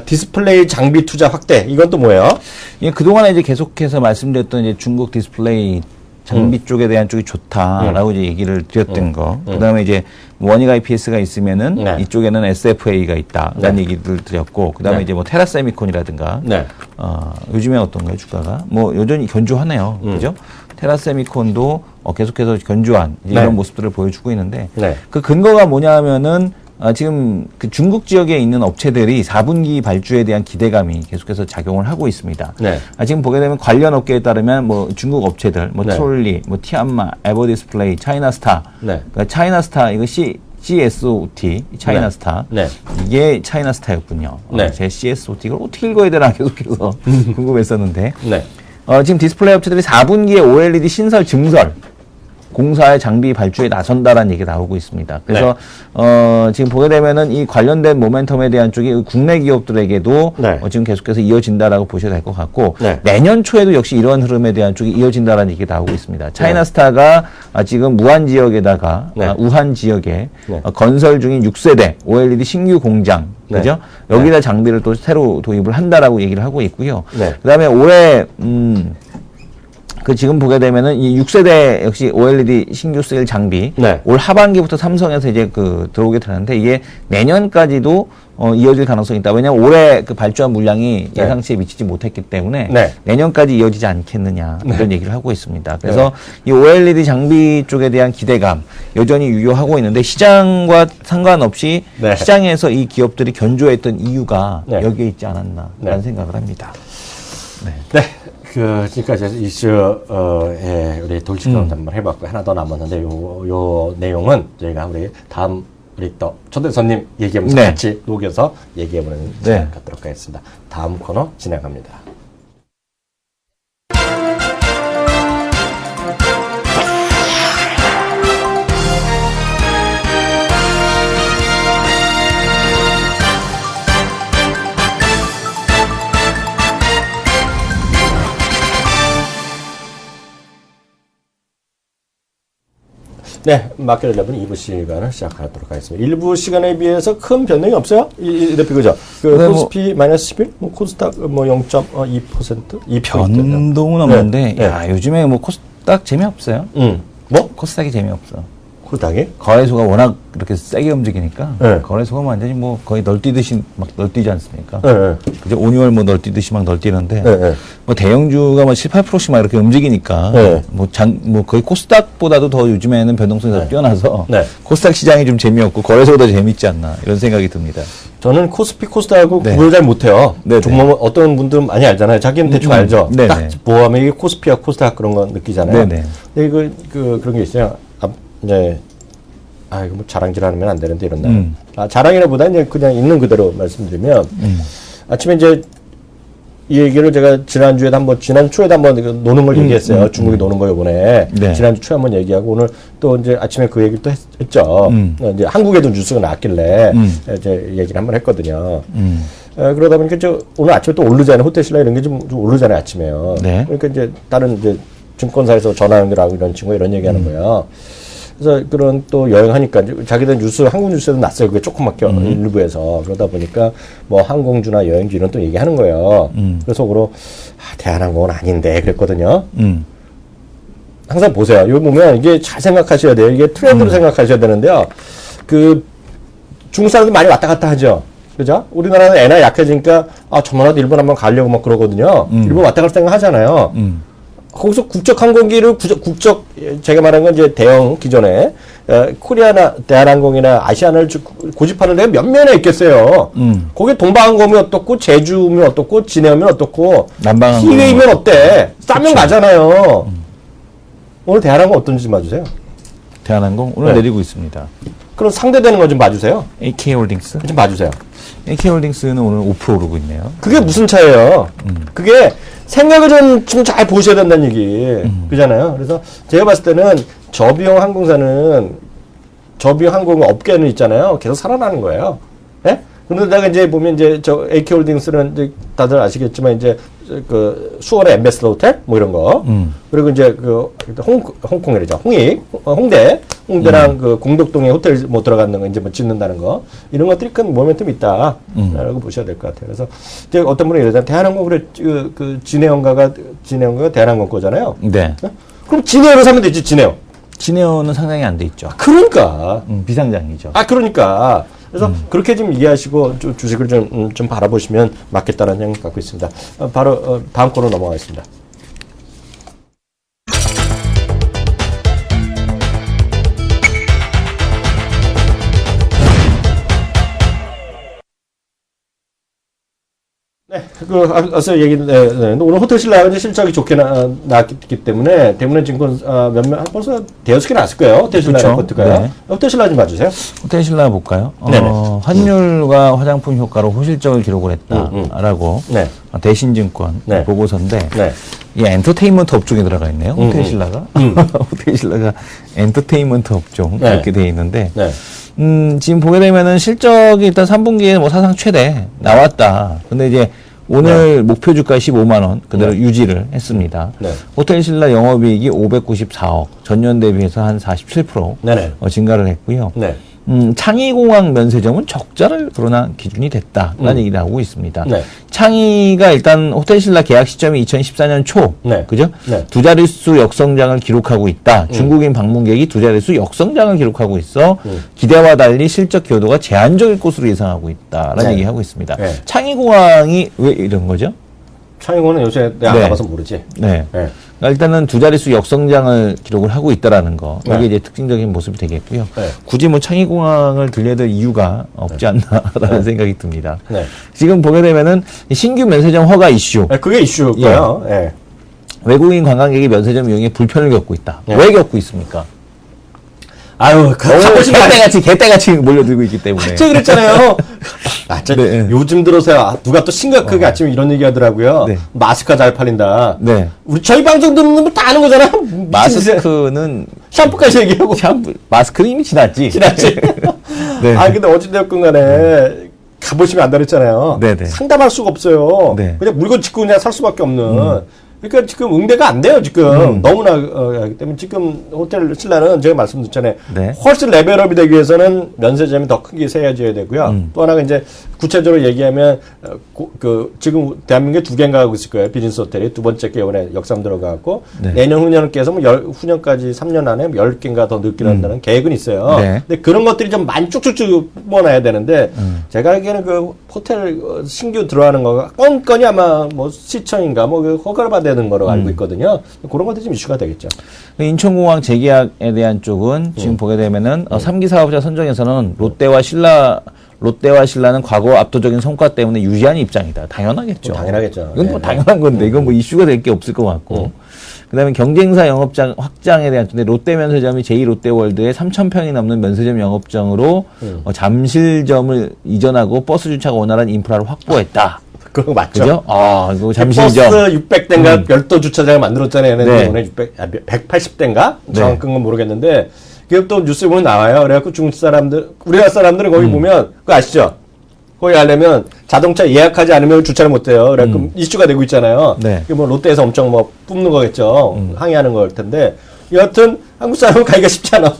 디스플레이 장비 투자 확대, 이건 또 뭐예요? 예, 그동안에 이제 계속해서 말씀드렸던 이제 중국 디스플레이 장비 쪽에 대한 쪽이 좋다라고 이제 얘기를 드렸던 거. 그 다음에 이제 원익 IPS가 있으면은 네. 이쪽에는 SFA가 있다라는 네. 얘기를 드렸고, 그 다음에 네. 이제 뭐 테라세미콘이라든가, 네. 요즘에 어떤가요, 주가가? 뭐 여전히 견조하네요. 그죠? 테라세미콘도 계속해서 견조한 이제 네. 이런 모습들을 보여주고 있는데, 네. 그 근거가 뭐냐 하면은 지금 그 중국 지역에 있는 업체들이 4분기 발주에 대한 기대감이 계속해서 작용을 하고 있습니다. 네. 지금 보게 되면 관련 업계에 따르면 뭐 중국 업체들, 뭐 네. 트롤리, 뭐 티안마, 에버디스플레이, 차이나스타, 네. 그러니까 차이나스타 이거 CSOT, 차이나스타 네. 이게 차이나스타였군요. 네. 제 CSOT 이걸 어떻게 읽어야 되나 계속해서 궁금했었는데 네. 지금 디스플레이 업체들이 4분기에 OLED 신설 증설 공사의 장비 발주에 나선다라는 얘기가 나오고 있습니다. 그래서 지금 보게 되면은 이 관련된 모멘텀에 대한 쪽이 국내 기업들에게도 네. 지금 계속해서 이어진다라고 보셔야 될 것 같고 네. 내년 초에도 역시 이러한 흐름에 대한 쪽이 이어진다라는 얘기가 나오고 있습니다. 차이나스타가 지금 무안 지역에다가 네. 우한 지역에 네. 건설 중인 6세대 OLED 신규 공장 네. 그죠? 여기다 장비를 또 새로 도입을 한다라고 얘기를 하고 있고요. 네. 그다음에 올해 그 지금 보게 되면은 이 6세대 역시 OLED 신규 세일 장비 네. 올 하반기부터 삼성에서 이제 그 들어오게 되는데 이게 내년까지도 이어질 가능성이 있다. 왜냐하면 올해 그 발주한 물량이 네. 예상치에 미치지 못했기 때문에 네. 내년까지 이어지지 않겠느냐 이런 얘기를 하고 있습니다. 그래서 이 OLED 장비 쪽에 대한 기대감 여전히 유효하고 있는데 시장과 상관없이 네. 시장에서 이 기업들이 견조했던 이유가 네. 여기에 있지 않았나라는 네. 생각을 합니다. 네. 지금까지 이슈, 우리 돌직구를 한번 해봤고, 하나 더 남았는데, 요 내용은 저희가 우리 다음, 우리 또 초대손님 얘기하면서 네. 같이 녹여서 얘기해보는 네. 시간 갖도록 하겠습니다. 다음 코너 진행합니다. 네, 마켓 11 2부 시간을 시작하도록 하겠습니다. 1부 시간에 비해서 큰 변동이 없어요? 이 대표 그죠? 그 네, 코스피 마이너스 11, 뭐 코스닥 뭐 0.2%, 2%. 변동은 없는데 네. 야, 요즘에 뭐 코스닥 재미없어요. 뭐? 코스닥이 재미없어. 코스닥이? 거래소가 워낙 이렇게 세게 움직이니까 네. 거래소가 완전히 뭐 거의 널뛰듯이 막 널뛰지 않습니까? 네. 그죠? 온유월 뭐 널뛰듯이 막 널뛰는데 네. 뭐 대형주가 뭐 7, 8%씩 막 이렇게 움직이니까 네. 뭐 거의 코스닥보다도 더 요즘에는 변동성이 더 뛰어나서 네. 코스닥 시장이 좀 재미없고 거래소가 더 재밌지 않나 이런 생각이 듭니다. 저는 코스피, 코스닥하고 네. 구분을 잘 못해요. 네, 종목은 어떤 분들은 많이 알잖아요. 자기는 대충 알죠. 네, 딱 네. 보아하면 이게 코스피와 코스닥 그런 거 느끼잖아요. 네, 네. 근데 그런 게 있어요. 이제 이거 뭐 자랑질하면 안 되는데 이런 날. 자랑이라보다 이제 그냥 있는 그대로 말씀드리면 아침에 이제 이 얘기를 제가 지난 초에도 한번 노는 걸 얘기했어요. 중국이 노는 거 이번에 네. 지난주 초에 한번 얘기하고 오늘 또 이제 아침에 그 얘기를 또 했죠. 이제 한국에도 뉴스가 나왔길래 이제 얘기를 한번 했거든요. 그러다 보니까 오늘 아침에 또 오르잖아요. 호텔신라 이런 게 좀 오르잖아요. 아침에요. 네. 그러니까 이제 다른 이제 증권사에서 전화 연결하고 이런 친구가 이런 얘기하는 거예요. 그래서 그런 또 여행하니까 자기들 뉴스, 한국 뉴스에도 났어요. 그게 조그맣게 일부에서. 그러다 보니까 뭐 항공주나 여행주 이런 또 얘기하는 거예요. 그래서 속으로 대한항공은 아닌데 그랬거든요. 항상 보세요. 이거 보면 이게 잘 생각하셔야 돼요. 이게 트렌드로 생각하셔야 되는데요. 그 중국 사람들 많이 왔다 갔다 하죠. 그죠? 우리나라는 엔화 약해지니까 저만하도 일본 한번 가려고 막 그러거든요. 일본 왔다 갈 생각 하잖아요. 거기서 국적 항공기를 제가 말한 건 이제 대형 기존에 코리아나 대한항공이나 아시아나를 고집하는 데가 몇 면에 있겠어요. 거기에 동방항공이 어떻고 제주면 어떻고 진해우면 어떻고 남방항공 시외이면 어때? 싸면 가잖아요. 오늘 대한항공 어떤지 좀 봐주세요. 대한항공 오늘 네. 내리고 있습니다. 그럼 상대되는 거 좀 봐주세요. AK홀딩스. 좀 봐주세요. AK홀딩스는 오늘 5% 오르고 있네요. 그게 무슨 차이예요? 그게 생각을 좀 잘 보셔야 된다는 얘기. 그잖아요. 그래서 제가 봤을 때는 저비용 항공사는 저비용 항공 업계는 있잖아요. 계속 살아나는 거예요. 예? 그런데다가 이제 보면 이제 저 AK홀딩스는 이제 다들 아시겠지만 이제 그 수원의 엠베스더 호텔 뭐 이런 거 그리고 이제 그 홍콩이래죠. 홍대랑 그 공덕동에 호텔 뭐 들어가는 거 이제 뭐 짓는다는 거 이런 것들이 큰 모멘텀이 있다라고 보셔야 될 것 같아요. 그래서 이제 어떤 분이 이러잖아요. 대한항공 그래 그 진해원가가 대한항공 거잖아요. 네. 그럼 진해어로 사면 되지 진해어. 진해어는 상장이 안 돼 있죠. 그러니까. 비상장이죠. 그러니까. 그래서 그렇게 좀 이해하시고 주식을 좀 바라보시면 맞겠다는 생각 갖고 있습니다. 바로 다음 거로 넘어가겠습니다. 네, 앞서 오늘 호텔신라가 이제 실적이 좋게 나왔기 때문에 증권 벌써 대여섯 개 나왔을 거예요. 호텔신라 리포트가요. 네. 호텔신라 좀 봐주세요. 호텔신라 볼까요? 네네. 환율과 화장품 효과로 호실적을 기록을 했다라고 네. 대신증권 네. 보고서인데 네. 이 엔터테인먼트 업종에 들어가 있네요. 호텔신라가 호텔신라가 엔터테인먼트 업종 네. 이렇게 돼 있는데 네. 지금 보게 되면은 실적이 일단 3분기에 뭐 사상 최대 나왔다. 근데 이제 오늘 목표 주가 15만 원 그대로 유지를 했습니다. 네. 호텔신라 영업이익이 594억, 전년 대비해서 한 47% 네네. 증가를 했고요. 네. 창의공항 면세점은 적자를 드러난 기준이 됐다라는 얘기를 하고 있습니다. 네. 창의가 일단 호텔신라 계약 시점이 2014년 초, 네. 그죠? 네. 두 자릿수 역성장을 기록하고 있다. 중국인 방문객이 두 자릿수 역성장을 기록하고 있어 기대와 달리 실적 교도가 제한적일 것으로 예상하고 있다라는 네. 얘기하고 있습니다. 네. 창의공항이 왜 이런 거죠? 창의공은 요새 내가 안 네. 가봐서 모르지. 네. 네. 그러니까 일단은 두 자릿수 역성장을 기록을 하고 있다라는 거. 이게 네. 이제 특징적인 모습이 되겠고요. 네. 굳이 뭐 창의공항을 들려야 될 이유가 없지 않나라는 생각이 듭니다. 네. 지금 보게 되면은 신규 면세점 허가 이슈. 네, 그게 이슈고요. 예. 외국인 관광객이 면세점 이용에 불편을 겪고 있다. 네. 왜 겪고 있습니까? 아유, 개떼같이 몰려들고 있기 때문에. 갑자기 그랬잖아요. 네. 요즘 들어서야 누가 또 심각하게 아침에 이런 얘기 하더라고요. 네. 마스크가 잘 팔린다. 네. 저희 방송 듣는 분들 다 아는 거잖아요. 마스크는 샴푸까지 얘기하고. 마스크는 이미 지났지. 지났지. 네. 근데 어찌됐건 간에 가보시면 안다 그랬잖아요. 네네. 상담할 수가 없어요. 네. 그냥 물건 짓고 그냥 살 수밖에 없는. 그러니까 지금 응대가 안 돼요, 지금. 너무나, 하기 때문에 지금 호텔 신라는 제가 말씀드렸잖아요. 네. 훨씬 레벨업이 되기 위해서는 면세점이 더 크게 세워져야 되고요. 또 하나가 이제 구체적으로 얘기하면, 지금 대한민국에 2개인가 하고 있을 거예요. 비즈니스 호텔이. 두 번째 게 이번에 역삼 들어가고, 네. 내년 후년을 깨서 뭐 후년까지 3년 안에 10개인가 더 늘기한다는 계획은 있어요. 네. 근데 그런 것들이 좀 많이 쭉쭉쭉 뽑아놔야 되는데, 제가 알기에는 그 호텔 신규 들어가는 거가 건건이 아마 뭐 시청인가 뭐 그 허가를 받아야 되는 거로 알고 있거든요. 그런 것들이 좀 이슈가 되겠죠. 인천공항 재계약에 대한 쪽은 지금 보게 되면은 3기 사업자 선정에서는 롯데와 신라는 과거 압도적인 성과 때문에 유지한 입장이다. 당연하겠죠. 당연하겠죠. 이건 뭐 네. 당연한 건데 이건 뭐 이슈가 될 게 없을 것 같고. 그다음에 경쟁사 영업장 확장에 대한 근데 롯데 면세점이 제2롯데월드에 3,000평이 넘는 면세점 영업장으로 잠실점을 이전하고 버스 주차가 원활한 인프라를 확보했다. 그런 거 맞죠? 그죠? 이거 잠실점. 버스 600대인가 별도 주차장을 만들었잖아요. 네. 이번에 180대인가? 네. 정확한 건 모르겠는데, 그게 또 뉴스에 보면 나와요. 그래갖고 중국 사람들, 우리나라 사람들은 거기 보면, 그거 아시죠? 거기 가려면 자동차 예약하지 않으면 주차를 못 해요. 그래갖고 이슈가 되고 있잖아요. 네. 그게 뭐 롯데에서 엄청 뭐 뿜는 거겠죠. 항의하는 걸 텐데. 여하튼, 한국 사람은 가기가 쉽지 않아.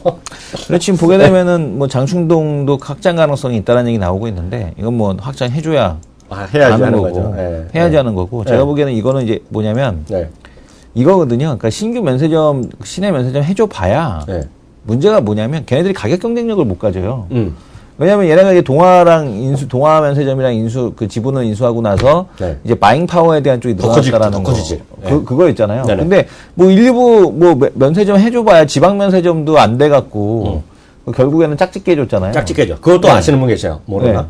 그래서 지금 보게 되면은 뭐 장충동도 확장 가능성이 있다는 얘기 나오고 있는데 이건 뭐 확장해줘야 해야지 하는 거고 거죠. 네. 해야지 네. 하는 거고 제가 보기에는 이거는 이제 뭐냐면 네. 이거거든요. 그러니까 신규 면세점 시내 면세점 해줘 봐야 네. 문제가 뭐냐면 걔네들이 가격 경쟁력을 못 가져요. 왜냐하면 얘네가 이제 동화 면세점이랑 그 지분을 인수하고 나서 네. 이제 바잉 파워에 대한 쪽이 늘어났다라는 거. 커지지. 네. 그거 있잖아요. 네네. 근데 뭐 일부 뭐 면세점 해줘봐야 지방 면세점도 안 돼갖고 결국에는 짝짓기 해줬잖아요. 짝짓기죠. 그것도 네. 아시는 분 계세요. 모르나? 네.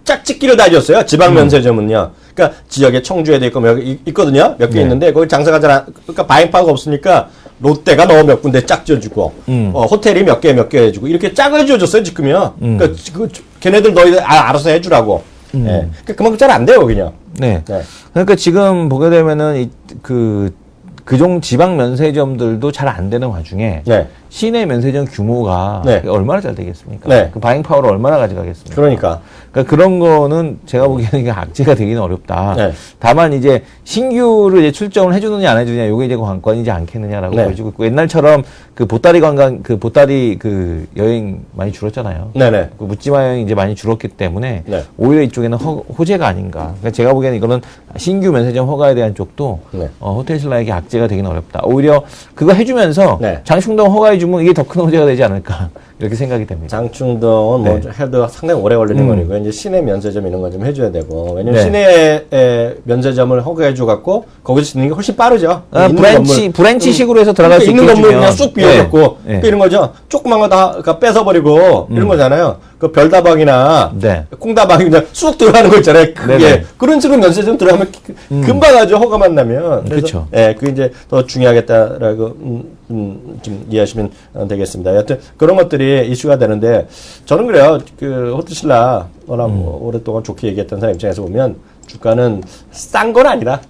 짝짓기를 다 해줬어요. 지방 면세점은요. 그러니까 지역에 청주에도 있고 몇 개 있거든요. 몇 개 네. 있는데 거기 장사가 잘 안, 그러니까 바잉파워가 없으니까 롯데가 너무 몇 군데 짝 지어주고 호텔이 몇 개 해주고 이렇게 짝을 지어줬어요 지금요. 그러니까 걔네들 너희들 알아서 해주라고. 예. 그러니까 그만큼 잘 안 돼요 그냥. 네. 네. 그러니까 지금 보게 되면은 그종 지방 면세점들도 잘 안 되는 와중에 네. 시내 면세점 규모가 네. 얼마나 잘 되겠습니까? 네. 그 바잉 파워를 얼마나 가져가겠습니까? 그러니까. 그러니까 그런 거는 제가 보기에는 이게 악재가 되기는 어렵다. 네. 다만 이제 신규를 이제 출정을 해주느냐 안 해주느냐 요게 이제 관건이지 않겠느냐라고 네. 보여지고 있고 옛날처럼 그 보따리 관광 보따리 여행 많이 줄었잖아요. 네네. 그 묻지마 여행이 이제 많이 줄었기 때문에 네. 오히려 이쪽에는 호재가 아닌가. 그러니까 제가 보기에는 이거는 신규 면세점 허가에 대한 쪽도 네. 호텔 신라에게 악재가 되기는 어렵다. 오히려 그거 해주면서 네. 장충동 허가해주면 이게 더 큰 호재가 되지 않을까 이렇게 생각이 됩니다. 장충동은 뭐 네. 해도 상당히 오래 걸리는 거니고 이제 시내 면세점 이런 거 좀 해줘야 되고 왜냐면 네. 시내에 면세점을 허가해줘 갖고 거기서 짓는 게 훨씬 빠르죠. 있는 브랜치식으로 해서 들어갈 수 있게 있는 건물 해주면. 그냥 쑥 비워놓고 네. 그러니까 이런 거죠. 조그만 거 다 뺏어버리고 이런 거잖아요. 그 별다방이나 네. 콩다방이 그냥 쑥 들어가는 거 있잖아요. 그게 네네. 그런 식으로 면세점 들어가면 금방 하죠. 허가만 나면. 그래서 그쵸. 예, 그게 이제 더 중요하겠다라고 좀 이해하시면 되겠습니다. 여하튼 그런 것들이 이슈가 되는데 저는 그래요. 그 호트신라 워낙 오랫동안 좋게 얘기했던 사람 입장에서 보면 주가는 싼 건 아니다.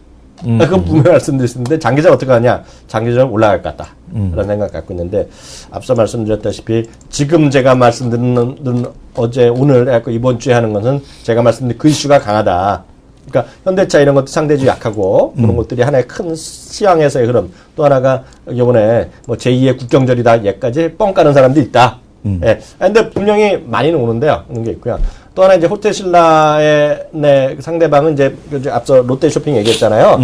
그건 분명히 말씀드렸는데 장기적 어떻게 하냐? 장기적으로 올라갈 것 같다. 라는 생각 갖고 있는데 앞서 말씀드렸다시피 지금 제가 말씀드리는 어제 오늘 이번 주에 하는 것은 제가 말씀드린 그 이슈가 강하다. 그러니까 현대차 이런 것도 상대적으로 약하고 그런 것들이 하나의 큰 시황에서의 흐름. 또 하나가 이번에 뭐 제2의 국경절이다. 얘까지 뻥 까는 사람도 있다. 예. 근데 분명히 많이는 오는데요. 그런 게 있고요. 또 하나 이제 호텔신라의 상대방은 이제 앞서 롯데 쇼핑 얘기했잖아요.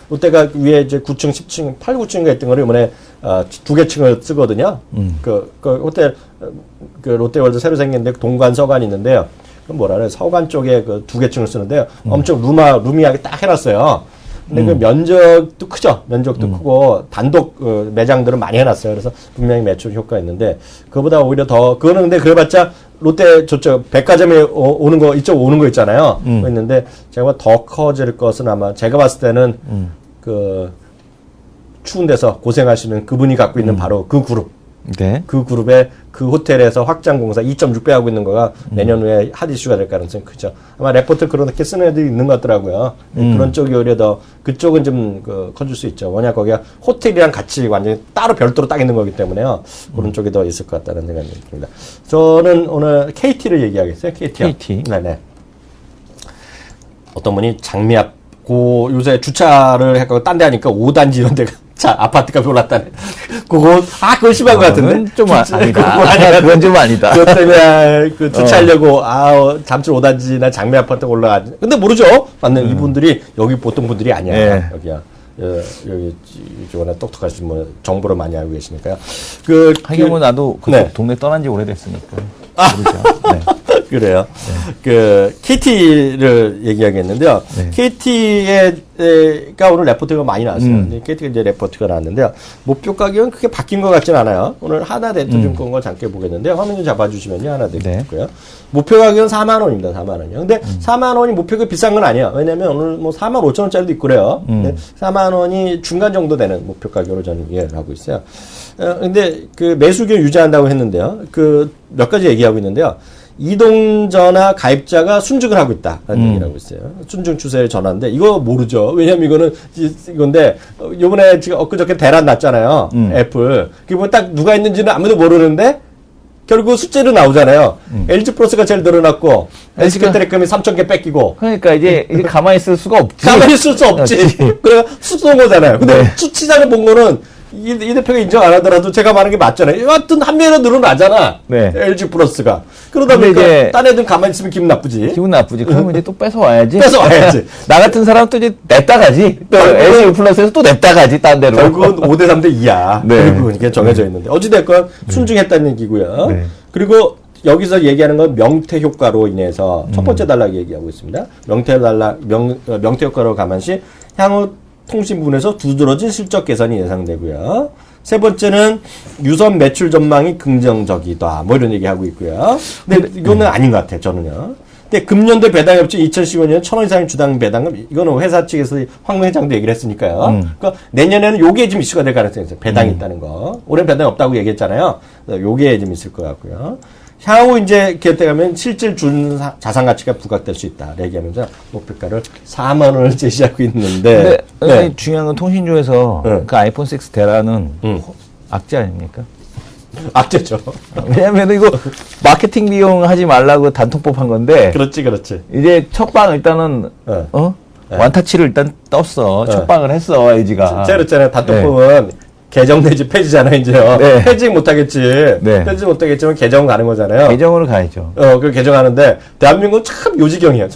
롯데가 위에 이제 9층, 10층, 8, 9층인가 있던 거를 이번에 2개 층을 쓰거든요. 그 호텔 롯데월드 새로 생겼는데 동관 서관이 있는데요. 그 뭐라 그래 서관 쪽에 그 2개 층을 쓰는데요. 엄청 루미하게 딱 해놨어요. 근데 그 면적도 크죠. 면적도 크고 단독 매장들은 많이 해놨어요. 그래서 분명히 매출 효과가 있는데 그거보다 오히려 더 그거는 근데 그래봤자 롯데 저쪽 백화점에 오는 거 이쪽 오는 거 있잖아요. 그거 있는데 제가 더 커질 것은 아마 제가 봤을 때는 그 추운 데서 고생하시는 그분이 갖고 있는 바로 그 그룹. 네. 그 그룹에 그 호텔에서 확장 공사 2.6배 하고 있는 거가 내년 후에 핫 이슈가 될 가능성이 크죠. 아마 레포트 그렇게 쓰는 애들이 있는 것 같더라고요. 그런 쪽이 오히려 더 그쪽은 좀 커질 수 있죠. 뭐냐 거기가 호텔이랑 같이 완전히 따로 별도로 딱 있는 거기 때문에요. 그런 쪽이 더 있을 것 같다는 생각이 듭니다. 저는 오늘 KT를 얘기하겠어요. KT요. KT. 네네. 어떤 분이 장미 앞 요새 주차를 해가지고 딴 데 하니까 5단지 이런 데가 아파트값이 올랐다네. 그건 심한 것 같은데? 좀 아니다. 그건 좀 아니다. 그것 때문에 주차하려고, 잠실 5단지나 장미 아파트가 올라가지. 근데 모르죠? 맞는 이분들이, 여기 보통 분들이 아니야. 네. 여기야. 여기, 이쪽은 똑똑하신 뭐, 정보를 많이 알고 계시니까요. 하긴 뭐 나도 그 네. 동네 떠난 지 오래됐으니까. 모르죠. 네. 그래요. KT를 얘기하겠는데요. 네. KT가 오늘 레포트가 많이 나왔어요. KT가 이제 레포트가 나왔는데요. 목표 가격은 크게 바뀐 것 같지는 않아요. 오늘 하나대투증권과 잠깐 보겠는데요. 화면 좀 잡아주시면요. 하나대투고요. 네. 목표 가격은 4만 원입니다. 4만 원이요. 근데 4만 원이 목표가 비싼 건 아니에요. 왜냐면 오늘 뭐 4만 5천 원짜리도 있고 그래요. 4만 원이 중간 정도 되는 목표 가격으로 저는 이해를 하고 있어요. 근데 그 매수기를 유지한다고 했는데요. 몇 가지 얘기하고 있는데요. 이동전화 가입자가 순증을 하고 있다라는 얘기를 하고 있어요. 순증 추세의 전환인데 이거 모르죠. 왜냐면 이거는 이건데 요번에 지금 엊그저께 대란 났잖아요. 애플. 그게 딱 누가 있는지는 아무도 모르는데 결국 숫자로 나오잖아요. LG 플러스가 제일 늘어났고 SK텔레콤이 3,000개 뺏기고. 그러니까 이제 가만히 있을 수가 없지. 가만히 있을 수 없지. 그래가 숫 쏜 거잖아요. 근데 네. 수치상을 본 거는 이 대표가 인정 안 하더라도 제가 말하는 게 맞잖아요. 하여튼 한 명이라도 늘어나잖아. 네. LG 플러스가. 그러다 근데 보니까 이제 딴 애들 가만히 있으면 기분 나쁘지. 기분 나쁘지. 그러면 이제 또 뺏어와야지. 뺏어와야지. 나 같은 사람 또 이제 냈다 가지. 또 LG 플러스에서 또 냈다 가지, 딴 데로. 결국은 5대 3대 2야. 네. 결국은 이게 정해져 있는데. 어찌됐건 순중했다는 얘기고요. 네. 그리고 여기서 얘기하는 건 명태 효과로 인해서 첫 번째 단락 얘기하고 있습니다. 명태 효과로 감안시 향후 통신 부분에서 두드러진 실적 개선이 예상되고요. 세 번째는 유선 매출 전망이 긍정적이다. 뭐 이런 얘기하고 있고요. 근데 이거는 아닌 것 같아요. 저는요. 근데 금년도 배당협치 2015년 1,000원 이상의 주당 배당금 이거는 회사 측에서 황 회장도 얘기를 했으니까요. 그러니까 내년에는 요게 좀 이슈가 될 가능성이 있어요. 배당이 있다는 거. 올해 배당이 없다고 얘기했잖아요. 요게 좀 있을 것 같고요. 향후 이제 기업대 가면 실질 준 자산 가치가 부각될 수 있다. 얘기하면서 목표가를 4만 원을 제시하고 있는데. 근데 네. 중요한 건 통신주에서 네. 그 아이폰 6 대라는 악재 아닙니까? 악재죠. 왜냐면 이거 마케팅 비용 하지 말라고 단통법 한 건데 그렇지, 그렇지. 이제 첫 방 일단은 네. 네. 완타치를 일단 떴어. 첫 방을 했어, LG가. 제가 그랬잖아요. 단톡법은 개정 내지 폐지잖아요, 이제요. 네. 폐지 못하겠지. 네. 폐지 못하겠지만 개정 가는 거잖아요. 개정으로 가야죠. 그 개정하는데, 대한민국은 참 요지경이에요.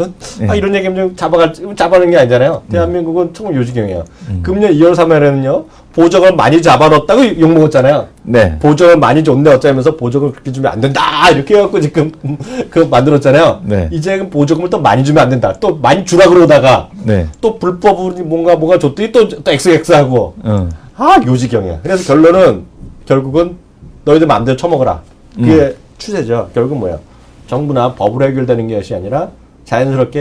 이런 얘기하면 좀 잡아놓은 게 아니잖아요. 대한민국은 참 요지경이에요. 금년 2월 3일에는요, 보적을 많이 잡아넣었다고 욕먹었잖아요. 네. 보적을 많이 줬네 어쩌면서 보적을 그렇게 주면 안 된다 이렇게 해갖고 지금 그거 만들었잖아요. 네. 이제 보적금을 또 많이 주면 안 된다. 또 많이 주라 그러다가 네. 또 불법으로 뭔가 줬더니 또 XX하고 요지경이야. 그래서 결론은 결국은 너희들 마음대로 처먹어라. 그게 추세죠. 결국은 뭐야? 정부나 법으로 해결되는 것이 아니라 자연스러운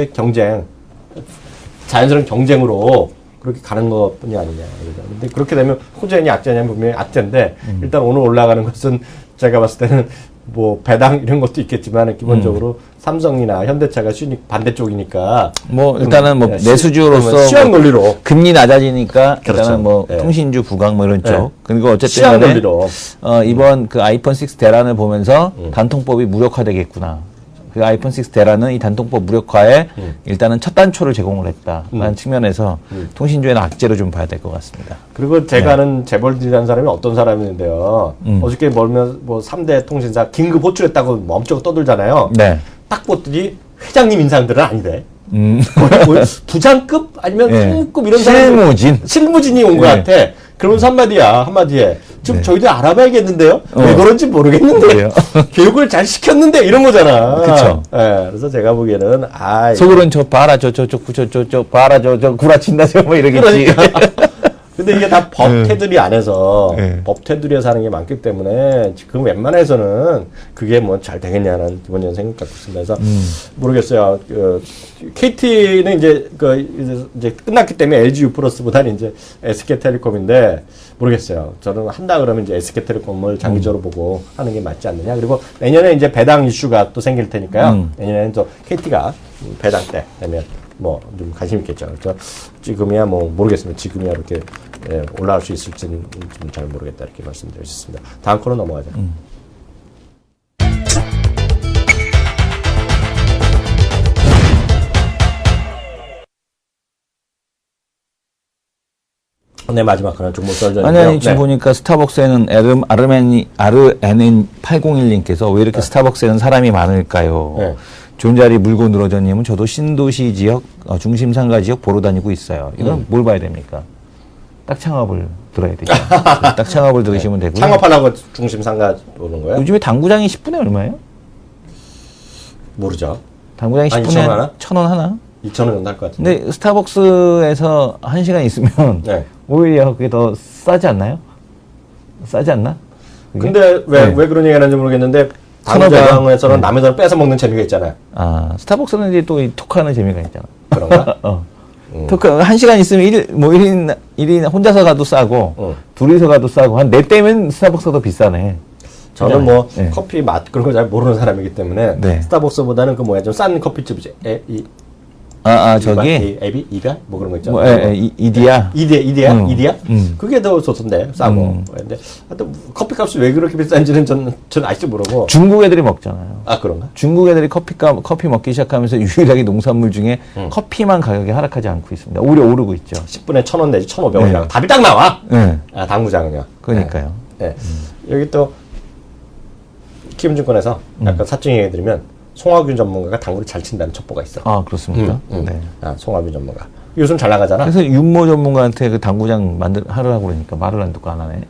경쟁으로 그렇게 가는 것뿐이 아니냐. 근데 그렇게 되면 호재냐 악재냐면 분명히 악재인데 일단 오늘 올라가는 것은 제가 봤을 때는 뭐 배당 이런 것도 있겠지만 기본적으로 삼성이나 현대차가 반대쪽이니까 뭐 일단은 뭐 네, 내수주로서 시황 논리로 금리 낮아지니까 그렇죠. 일단은 뭐 네. 통신주 부각 뭐 이런 쪽. 네. 그리고 어쨌든 시황 간에 논리로 이번 그 아이폰 6 대란을 보면서 단통법이 무력화되겠구나. 그 아이폰 6 대란은 이 단통법 무력화에 일단은 첫 단초를 제공을 했다라는 측면에서 통신주에는 악재로 좀 봐야 될 것 같습니다. 그리고 제가 아는 재벌들이라는 사람이 어떤 사람인데요. 어저께 멀면 뭐 3대 통신사 긴급 호출했다고 뭐 엄청 떠들잖아요. 네. 딱 봤더니 회장님 인상들은 아니래. 거의 부장급 아니면 네. 상무급 이런 사람 실무진이 온 것 네. 같아. 그러면서 한마디에 좀 저희들 알아봐야겠는데요. 왜 그런지 모르겠는데 그래요. 교육을 잘 시켰는데 이런 거잖아. 그쵸. 예, 그래서 제가 보기에는 속으로는 저 봐라 저 봐라 저 구라친다 저 뭐 이러겠지. 그러니까. 근데 이게 다 법 테두리 안에서 네. 법 테두리에서 하는 게 많기 때문에 지금 웬만해서는 그게 뭐 잘 되겠냐는 기본적인 생각 갖고 있습니다. 그래서 모르겠어요. KT는 이제 끝났기 때문에 LG U+보다는 이제 SK텔레콤인데 모르겠어요. 저는 한다 그러면 이제 SK텔레콤을 장기적으로 보고 하는 게 맞지 않느냐. 그리고 내년에 이제 배당 이슈가 또 생길 테니까요. 내년에는 또 KT가 배당 때 되면 뭐 좀 관심 있겠죠. 그래서 지금이야 뭐 모르겠습니다. 지금이야 이렇게 올라갈 수 있을지는 좀 잘 모르겠다 이렇게 말씀드릴 수 있습니다. 다음 코너 넘어가죠. 네, 마지막 하나 종목 썰전인데요. 아니, 지금 보니까 스타벅스에는 RMN8011님께서 왜 이렇게 스타벅스에는 사람이 많을까요? 네. 좋은 자리 물고 늘어져님은 저도 신도시 지역, 중심 상가 지역 보러 다니고 있어요. 이건 뭘 봐야 됩니까? 딱 창업을 들어야 되죠. 딱 창업을 들으시면 되고요. 창업하려고 중심 상가 오는 거예요? 요즘에 당구장이 10분에 얼마예요? 모르죠. 당구장이 한 10분에 2,000원 하나? 1,000원 하나? 2,000원 정도 할 것 같은데. 근데 스타벅스에서 1시간 있으면 네. 오히려 그게 더 싸지 않나요? 싸지 않나? 그게? 근데 왜 네. 그런 얘기 하는지 모르겠는데 당구장에서는 남의 돈을 뺏어 먹는 재미가 있잖아요. 아, 스타벅스는 이제 또 이 토크하는 재미가 있잖아. 그런가? 토크, 1시간 있으면 1인 혼자서 가도 싸고, 둘이서 가도 싸고, 한 4대면 스타벅스가 더 비싸네. 저는 뭐 네. 커피 맛 그런 거 잘 모르는 사람이기 때문에 네. 스타벅스보다는 그 뭐야 좀 싼 커피집이지. 저기 에비 이비아 뭐 그런 거 있잖아. 뭐 이디야. 이디야. 그게 더 좋던데 싸고. 근데 하여튼 커피값이 왜 그렇게 비싼지는 저는 아직도 모르고. 중국 애들이 먹잖아요. 아 그런가? 중국 애들이 커피 먹기 시작하면서 유일하게 농산물 중에 커피만 가격이 하락하지 않고 있습니다. 오히려 오르고 있죠. 10분에 1,000원 내지 1,500원이라고 답이 딱 나와. 네. 아 당구장은요. 그러니까요. 네. 여기 또 키움증권에서 약간 사적 얘기해드리면 송하균 전문가가 당구를 잘 친다는 첩보가 있어. 아 그렇습니까? 네. 아 송하균 전문가. 요즘 잘 나가잖아. 그래서 윤모 전문가한테 그 당구장 하라고 그러니까 말을 안 듣고 안 하네.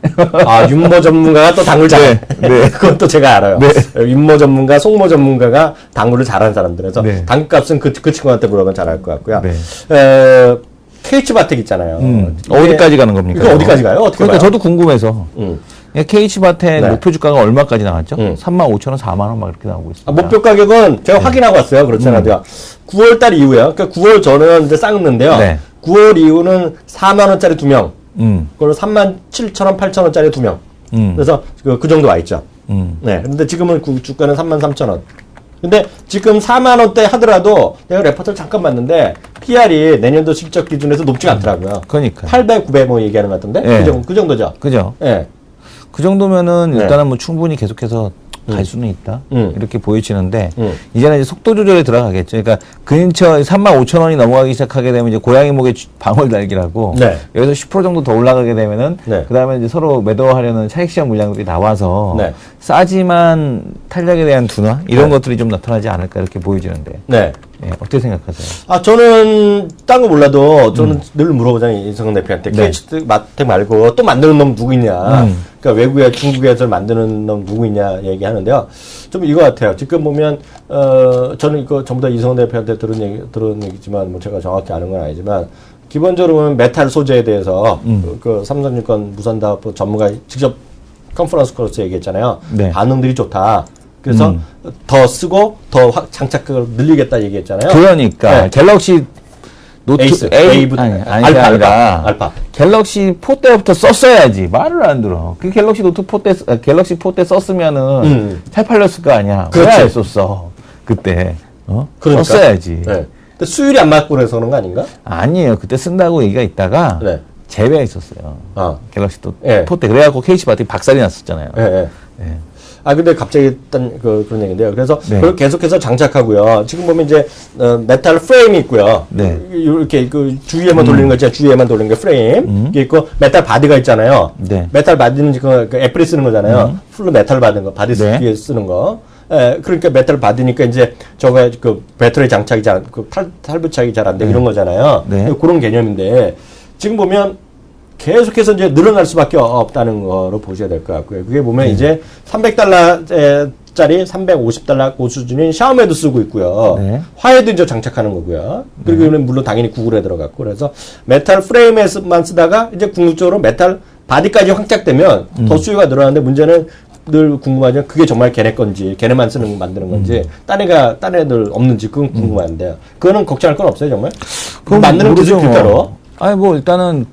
아 윤모 전문가가 또 당구를 잘해. 네. 그건 또 제가 알아요. 네. 윤모 전문가, 송모 전문가가 당구를 잘하는 사람들에서 네. 당구값은 그 친구한테 물어보면 잘할 것 같고요. 네. KH바텍 있잖아요. 어디까지 가는 겁니까? 이거 어디까지 가요? 어떻게 그러니까 봐요? 저도 궁금해서. KH바텍 네. 목표 주가가 얼마까지 나왔죠? 35,000원, 4만원 막 이렇게 나오고 있습니다. 아, 목표 가격은 제가 확인하고 왔어요. 그렇잖아요. 9월달 이후에요. 그러니까 9월 전에는 이제 쌌는데요. 네. 9월 이후는 4만원짜리 2명. 음. 그리고 37,000원, 8,000원짜리 2명. 그래서 그 정도 와 있죠. 네. 근데 지금은 주가는 33,000원. 근데 지금 4만원대 하더라도 내가 레포트를 잠깐 봤는데 PR이 내년도 실적 기준에서 높지가 않더라고요. 그러니까. 800, 900 뭐 얘기하는 것 같은데? 네. 그 정도죠. 그죠? 네. 그 정도면은 네. 일단은 뭐 충분히 계속해서 갈 수는 있다. 음. 이렇게 보여지는데 음. 이제는 이제 속도 조절에 들어가겠죠. 그러니까 근처 35,000원이 넘어가기 시작하게 되면 이제 고양이 목에 방울 달기라고 네. 여기서 10% 정도 더 올라가게 되면은 네. 그다음에 이제 서로 매도하려는 차익 시장 물량들이 나와서 네. 싸지만 탄력에 대한 둔화 이런 것들이 좀 나타나지 않을까 이렇게 보여지는데 네. 예, 어떻게 생각하세요? 아, 저는, 딴 거 몰라도, 저는 늘 물어보잖아요, 이성근 대표한테. 네. KH마텍 말고 또 만드는 놈 누구 있냐. 그러니까 외국에, 중국에서 만드는 놈 누구 있냐 얘기하는데요. 좀 이거 같아요. 지금 보면, 저는 이거 전부 다 이성근 대표한테 들은 얘기지만, 뭐 제가 정확히 아는 건 아니지만, 기본적으로는 메탈 소재에 대해서, 그 삼성증권 무선다업 전문가 직접 컨퍼런스 콜에서 얘기했잖아요. 네. 반응들이 좋다. 그래서 더 쓰고 더 장착을 늘리겠다 얘기했잖아요. 그러니까 네. 갤럭시 노트 에이스, A부터 아니, 아니라 알파. 갤럭시 4 때부터 썼어야지. 말을 안 들어. 그 갤럭시 노트 4 때 갤럭시 4 때 썼으면은 잘 팔렸을 거 아니야. 왜 그렇지. 안 썼어? 그때 그러니까. 썼어야지. 네. 근데 수율이 안 맞고 그래서 그런 거 아닌가? 아니에요. 그때 쓴다고 얘기가 있다가 네. 제외했었어요. 아. 갤럭시 노트 예. 4 때. 그래갖고 KC바텍 박살이 났었잖아요. 예, 예. 예. 아, 근데 갑자기 일단 그런 얘기인데요. 그래서 네. 그걸 계속해서 장착하고요. 지금 보면 이제, 메탈 프레임이 있고요. 네. 이렇게 그 주위에만 돌리는 거 있잖아요. 주위에만 돌리는 게 프레임. 이게 있고, 메탈 바디가 있잖아요. 네. 메탈 바디는 지금 그 애플이 쓰는 거잖아요. 풀로 메탈 바디는 거, 바디 네. 뒤에 쓰는 거. 예, 그러니까 메탈 바디니까 이제 저거 그 배터리 장착이 잘, 그 탈부착이 잘 안 되고 이런 거잖아요. 네. 그런 개념인데, 지금 보면 계속해서 이제 늘어날 수밖에 없다는 거로 보셔야 될 것 같고요. 그게 보면 이제 300달러짜리 350달러 그 수준인 샤오미도 쓰고 있고요. 네. 화웨이도 이제 장착하는 거고요. 그리고 물론 당연히 구글에 들어갔고 그래서 메탈 프레임에만 쓰다가 이제 궁극적으로 메탈 바디까지 확장되면 더 수요가 늘어나는데 문제는 늘 궁금하죠. 그게 정말 걔네 건지, 걔네만 만드는 건지, 딴 애들 없는지 그건 궁금한데요. 그거는 걱정할 건 없어요, 정말. 그건 만드는 기술 모르죠. 그대로. 아니 뭐 일단은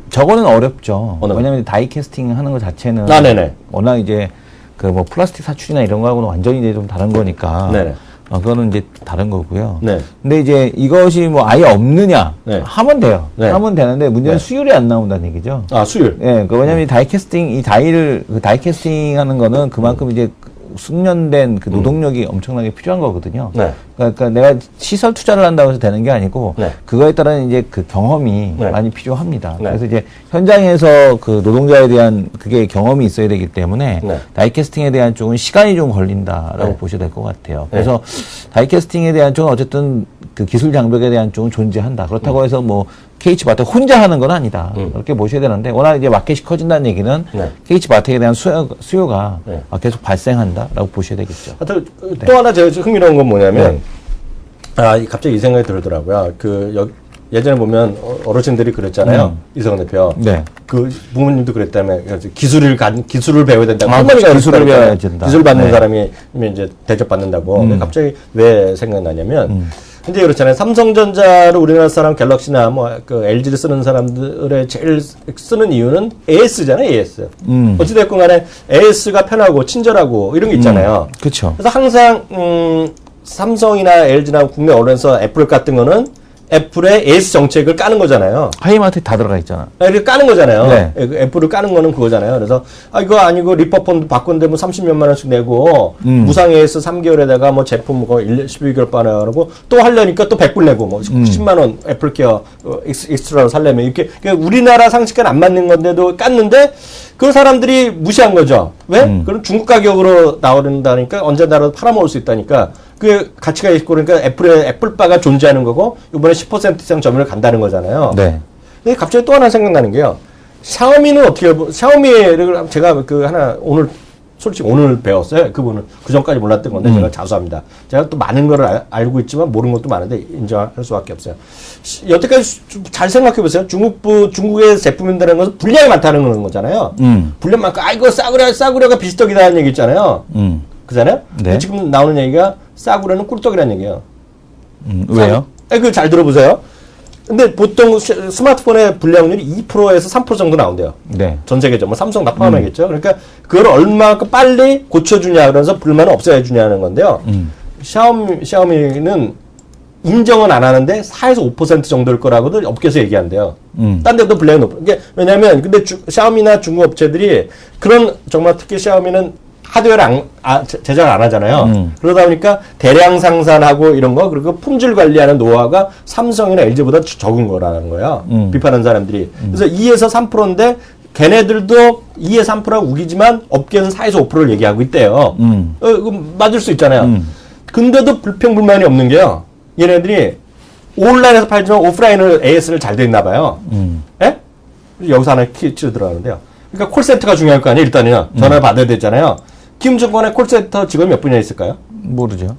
저거는 어렵죠. 어느 거? 왜냐면 다이 캐스팅 하는 것 자체는 아, 네네. 워낙 이제 그 뭐 플라스틱 사출이나 이런 거하고는 완전히 이제 좀 다른 거니까. 네네. 그거는 이제 다른 거고요. 네. 근데 이제 이것이 뭐 아예 없느냐 네. 하면 돼요. 네. 하면 되는데 문제는 네. 수율이 안 나온다는 얘기죠. 아, 수율. 예, 그 왜냐면 이 다이 캐스팅, 이 다이를 그 다이 캐스팅 하는 거는 그만큼 이제 숙련된 그 노동력이 엄청나게 필요한 거거든요. 네. 그러니까 내가 시설 투자를 한다고 해서 되는 게 아니고 네. 그거에 따른 이제 그 경험이 네. 많이 필요합니다. 네. 그래서 이제 현장에서 그 노동자에 대한 그게 경험이 있어야 되기 때문에 네. 다이캐스팅에 대한 쪽은 시간이 좀 걸린다라고 네. 보셔야 될 것 같아요. 그래서 다이캐스팅에 대한 쪽은 어쨌든 그 기술 장벽에 대한 쪽은 존재한다. 그렇다고 해서 뭐 KH바텍 혼자 하는 건 아니다. 그렇게 보셔야 되는데 워낙 이제 마켓이 커진다는 얘기는 네. KH바텍에 대한 수요가 네. 계속 발생한다라고 보셔야 되겠죠. 하여튼 또 하나 제가 흥미로운 건 뭐냐면 갑자기 이 생각이 들더라고요. 예전에 보면 어르신들이 그랬잖아요. 이성근 대표. 네. 그 부모님도 그랬다며 기술을 배워야 된다고. 아, 할머니가 기술을 그랬다니까요. 배워야 된다. 기술 받는 네. 사람이 이제 대접받는다고. 근데 갑자기 왜 생각나냐면 근데 그렇잖아요. 삼성전자를 우리나라 사람 갤럭시나 뭐 그 LG를 쓰는 사람들의 제일 쓰는 이유는 AS잖아요. AS. 어찌됐건 간에 AS가 편하고 친절하고 이런 게 있잖아요. 그렇죠. 그래서 항상 삼성이나 LG나 국내 언론에서 애플을 깠던 거는 애플의 AS 정책을 까는 거잖아요. 하이마트에 다 들어가 있잖아. 이렇게 까는 거잖아요. 네. 애플을 까는 거는 그거잖아요. 그래서 이거 아니고 리퍼펀드 바꾼데 뭐 30몇만 원씩 내고 무상 AS 3개월에다가 뭐 제품 뭐 12개월 반하고 또 하려니까 또 100불 내고 뭐 10만 원 애플케어 익스트라로 살려면 이렇게 그러니까 우리나라 상식과는 안 맞는 건데도 깠는데 그 사람들이 무시한 거죠. 왜? 그럼 중국 가격으로 나오는다니까 언제 나라도 팔아먹을 수 있다니까 그 가치가 있고 그러니까 애플바가 존재하는 거고 이번에 10% 이상 점유를 간다는 거잖아요. 네. 근데 갑자기 또 하나 생각나는 게요. 샤오미는 어떻게 샤오미를 제가 그 하나 오늘 솔직히 오늘 배웠어요. 그분은 그 전까지 몰랐던 건데 제가 자수합니다. 제가 또 많은 걸 알고 있지만 모르는 것도 많은데 인정할 수밖에 없어요. 여태까지 잘 생각해 보세요. 중국의 제품인다는 것은 분량이 많다는 거잖아요. 분량 많고 이거 싸구려가 비슷떡이다는 얘기 있잖아요. 그잖아요. 네. 지금 나오는 얘기가 싸구려는 꿀떡이라는 얘기예요. 왜요? 그 잘 들어보세요. 근데 보통 스마트폰의 분량률이 2%에서 3% 정도 나온대요. 네. 전 세계적으로 뭐 삼성 다 포함하겠죠. 그러니까 그걸 얼마큼 빨리 고쳐주냐 그래서 불만을 없애주냐는 건데요. 샤오미는 인정은 안 하는데 4에서 5% 정도일 거라고도 업계에서 얘기한대요. 딴 데도 분량이 높은. 이게 왜냐하면 근데 샤오미나 중국 업체들이 그런 정말 특히 샤오미는 하드웨어를 제작을 안 하잖아요. 그러다 보니까 대량 생산하고 이런 거 그리고 품질 관리하는 노하우가 삼성이나 LG보다 적은 거라는 거예요. 비판하는 사람들이. 그래서 2에서 3%인데 걔네들도 2에서 3%라고 우기지만 업계는 4에서 5%를 얘기하고 있대요. 이거 맞을 수 있잖아요. 근데도 불평불만이 없는 게요. 얘네들이 온라인에서 팔지만 오프라인을 AS를 잘 돼 있나 봐요. 예? 여기서 하나 퀴즈 들어가는데요. 그러니까 콜센터가 중요할 거 아니에요. 일단은요. 전화를 받아야 되잖아요. 김증권의 콜센터 직원이 몇 분이나 있을까요? 모르죠.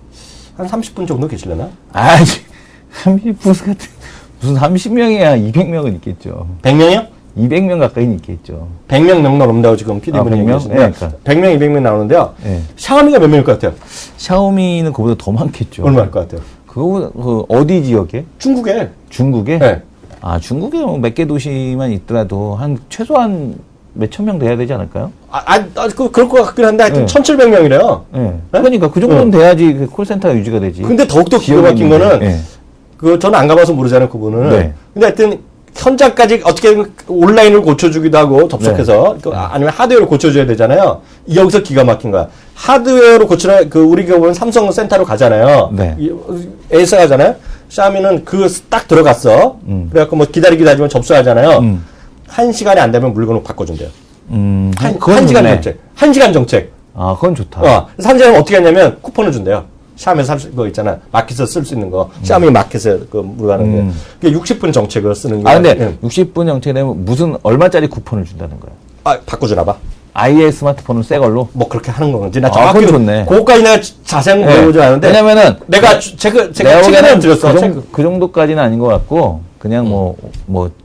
한 30분 정도 계시려나? 30분 같은, 무슨 30명이야 200명은 있겠죠. 100명이요? 200명 가까이는 있겠죠. 100명 넘나 넘다고 지금 PD분이 100명? 얘기하시는데 네, 그러니까. 100명, 200명 나오는데요. 네. 샤오미가 몇 명일 것 같아요? 샤오미는 그보다 더 많겠죠. 얼마일 것 같아요? 그거보다, 어디 지역에? 중국에. 중국에? 네. 중국에 몇 개 도시만 있더라도 최소한 몇천 명 돼야 되지 않을까요? 그럴 것 같긴 한데 하여튼 네. 1700명이래요. 네. 그러니까 그 정도는 돼야지 그 콜센터가 유지가 되지. 근데 더욱더 기가 지역에 막힌 있는데. 거는 네. 저는 안 가봐서 모르잖아요, 그분은. 네. 근데 하여튼 현장까지 어떻게 온라인을 고쳐주기도 하고 접속해서 아니면 하드웨어를 고쳐줘야 되잖아요. 여기서 기가 막힌 거야. 하드웨어로 고치라 우리가 보면 삼성 센터로 가잖아요. 네. 에이스 가잖아요. 샤오미는 딱 들어갔어. 그래갖고 뭐 기다리기도 하지만 접수하잖아요. 1시간이 안 되면 물건을 바꿔준대요. 한 시간 정책. 1시간 정책. 그건 좋다. 그래서 1시간 어떻게 하냐면 쿠폰을 준대요. 샤오미에서 살 수, 거 있잖아. 마켓에서 쓸 수 있는 거. 샤오미 마켓에 물건하는 게. 그게 60분 정책을 쓰는 게. 근데 60분 정책이 되면 무슨 얼마짜리 쿠폰을 준다는 거야? 바꿔주나 봐. 아예 스마트폰은 새 걸로? 뭐 그렇게 하는 건지. 나 정확히. 그건 좋네. 그거까지 내가 자세히 모르지 않은데. 왜냐면은. 내가 책에는 들었어. 그 정도까지는 아닌 것 같고, 그냥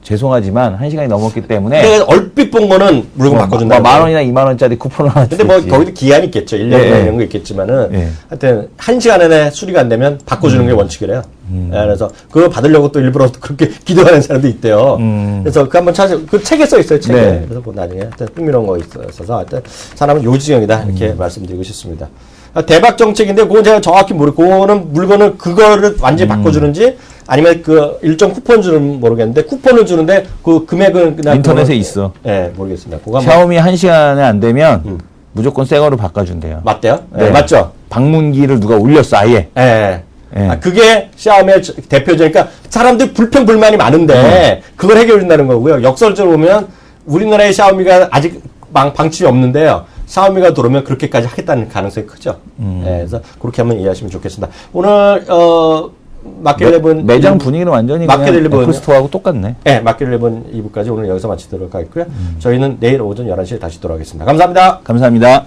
죄송하지만 1시간이 넘었기 때문에. 내가 얼핏 본 거는 물건 바꿔준다. 만 원이나 2만 원짜리 쿠폰을 하나 근데 거기도 기한이 있겠죠. 1년 이런 거 있겠지만은. 하여튼, 1시간 안에 수리가 안 되면 바꿔주는 게 원칙이래요. 그래서 그거 받으려고 또 일부러 그렇게 기도하는 사람도 있대요. 그래서 그거 한번 그 책에 써 있어요, 책에. 네. 그래서 나중에 하여튼 흥미로운 거 있어서 하여튼 사람은 요지경이다. 이렇게 말씀드리고 싶습니다. 대박 정책인데 그건 제가 정확히 모르고 그거는 물건을 그거를 완전히 바꿔주는지 아니면 그 일정 쿠폰 주는 모르겠는데 쿠폰을 주는데 그 금액은 그냥 인터넷에 있어. 네, 모르겠습니다. 그거 샤오미 1시간에 안 되면 무조건 새 거로 바꿔준대요. 맞대요? 네. 맞죠? 방문기를 누가 올렸어, 아예. 네. 네. 그게 샤오미의 대표적이니까 사람들 불평불만이 많은데 그걸 해결해준다는 거고요. 역설적으로 보면 우리나라의 샤오미가 아직 방침이 없는데요. 샤오미가 들어오면 그렇게까지 하겠다는 가능성이 크죠. 네, 그래서 그렇게 한번 이해하시면 좋겠습니다. 오늘 마켓 11 매장 분위기는 완전히 마켓 그냥 11 애플 스토어하고 똑같네. 네, 마켓 11 2부까지 오늘 여기서 마치도록 하겠고요. 저희는 내일 오전 11시에 다시 돌아오겠습니다. 감사합니다. 감사합니다.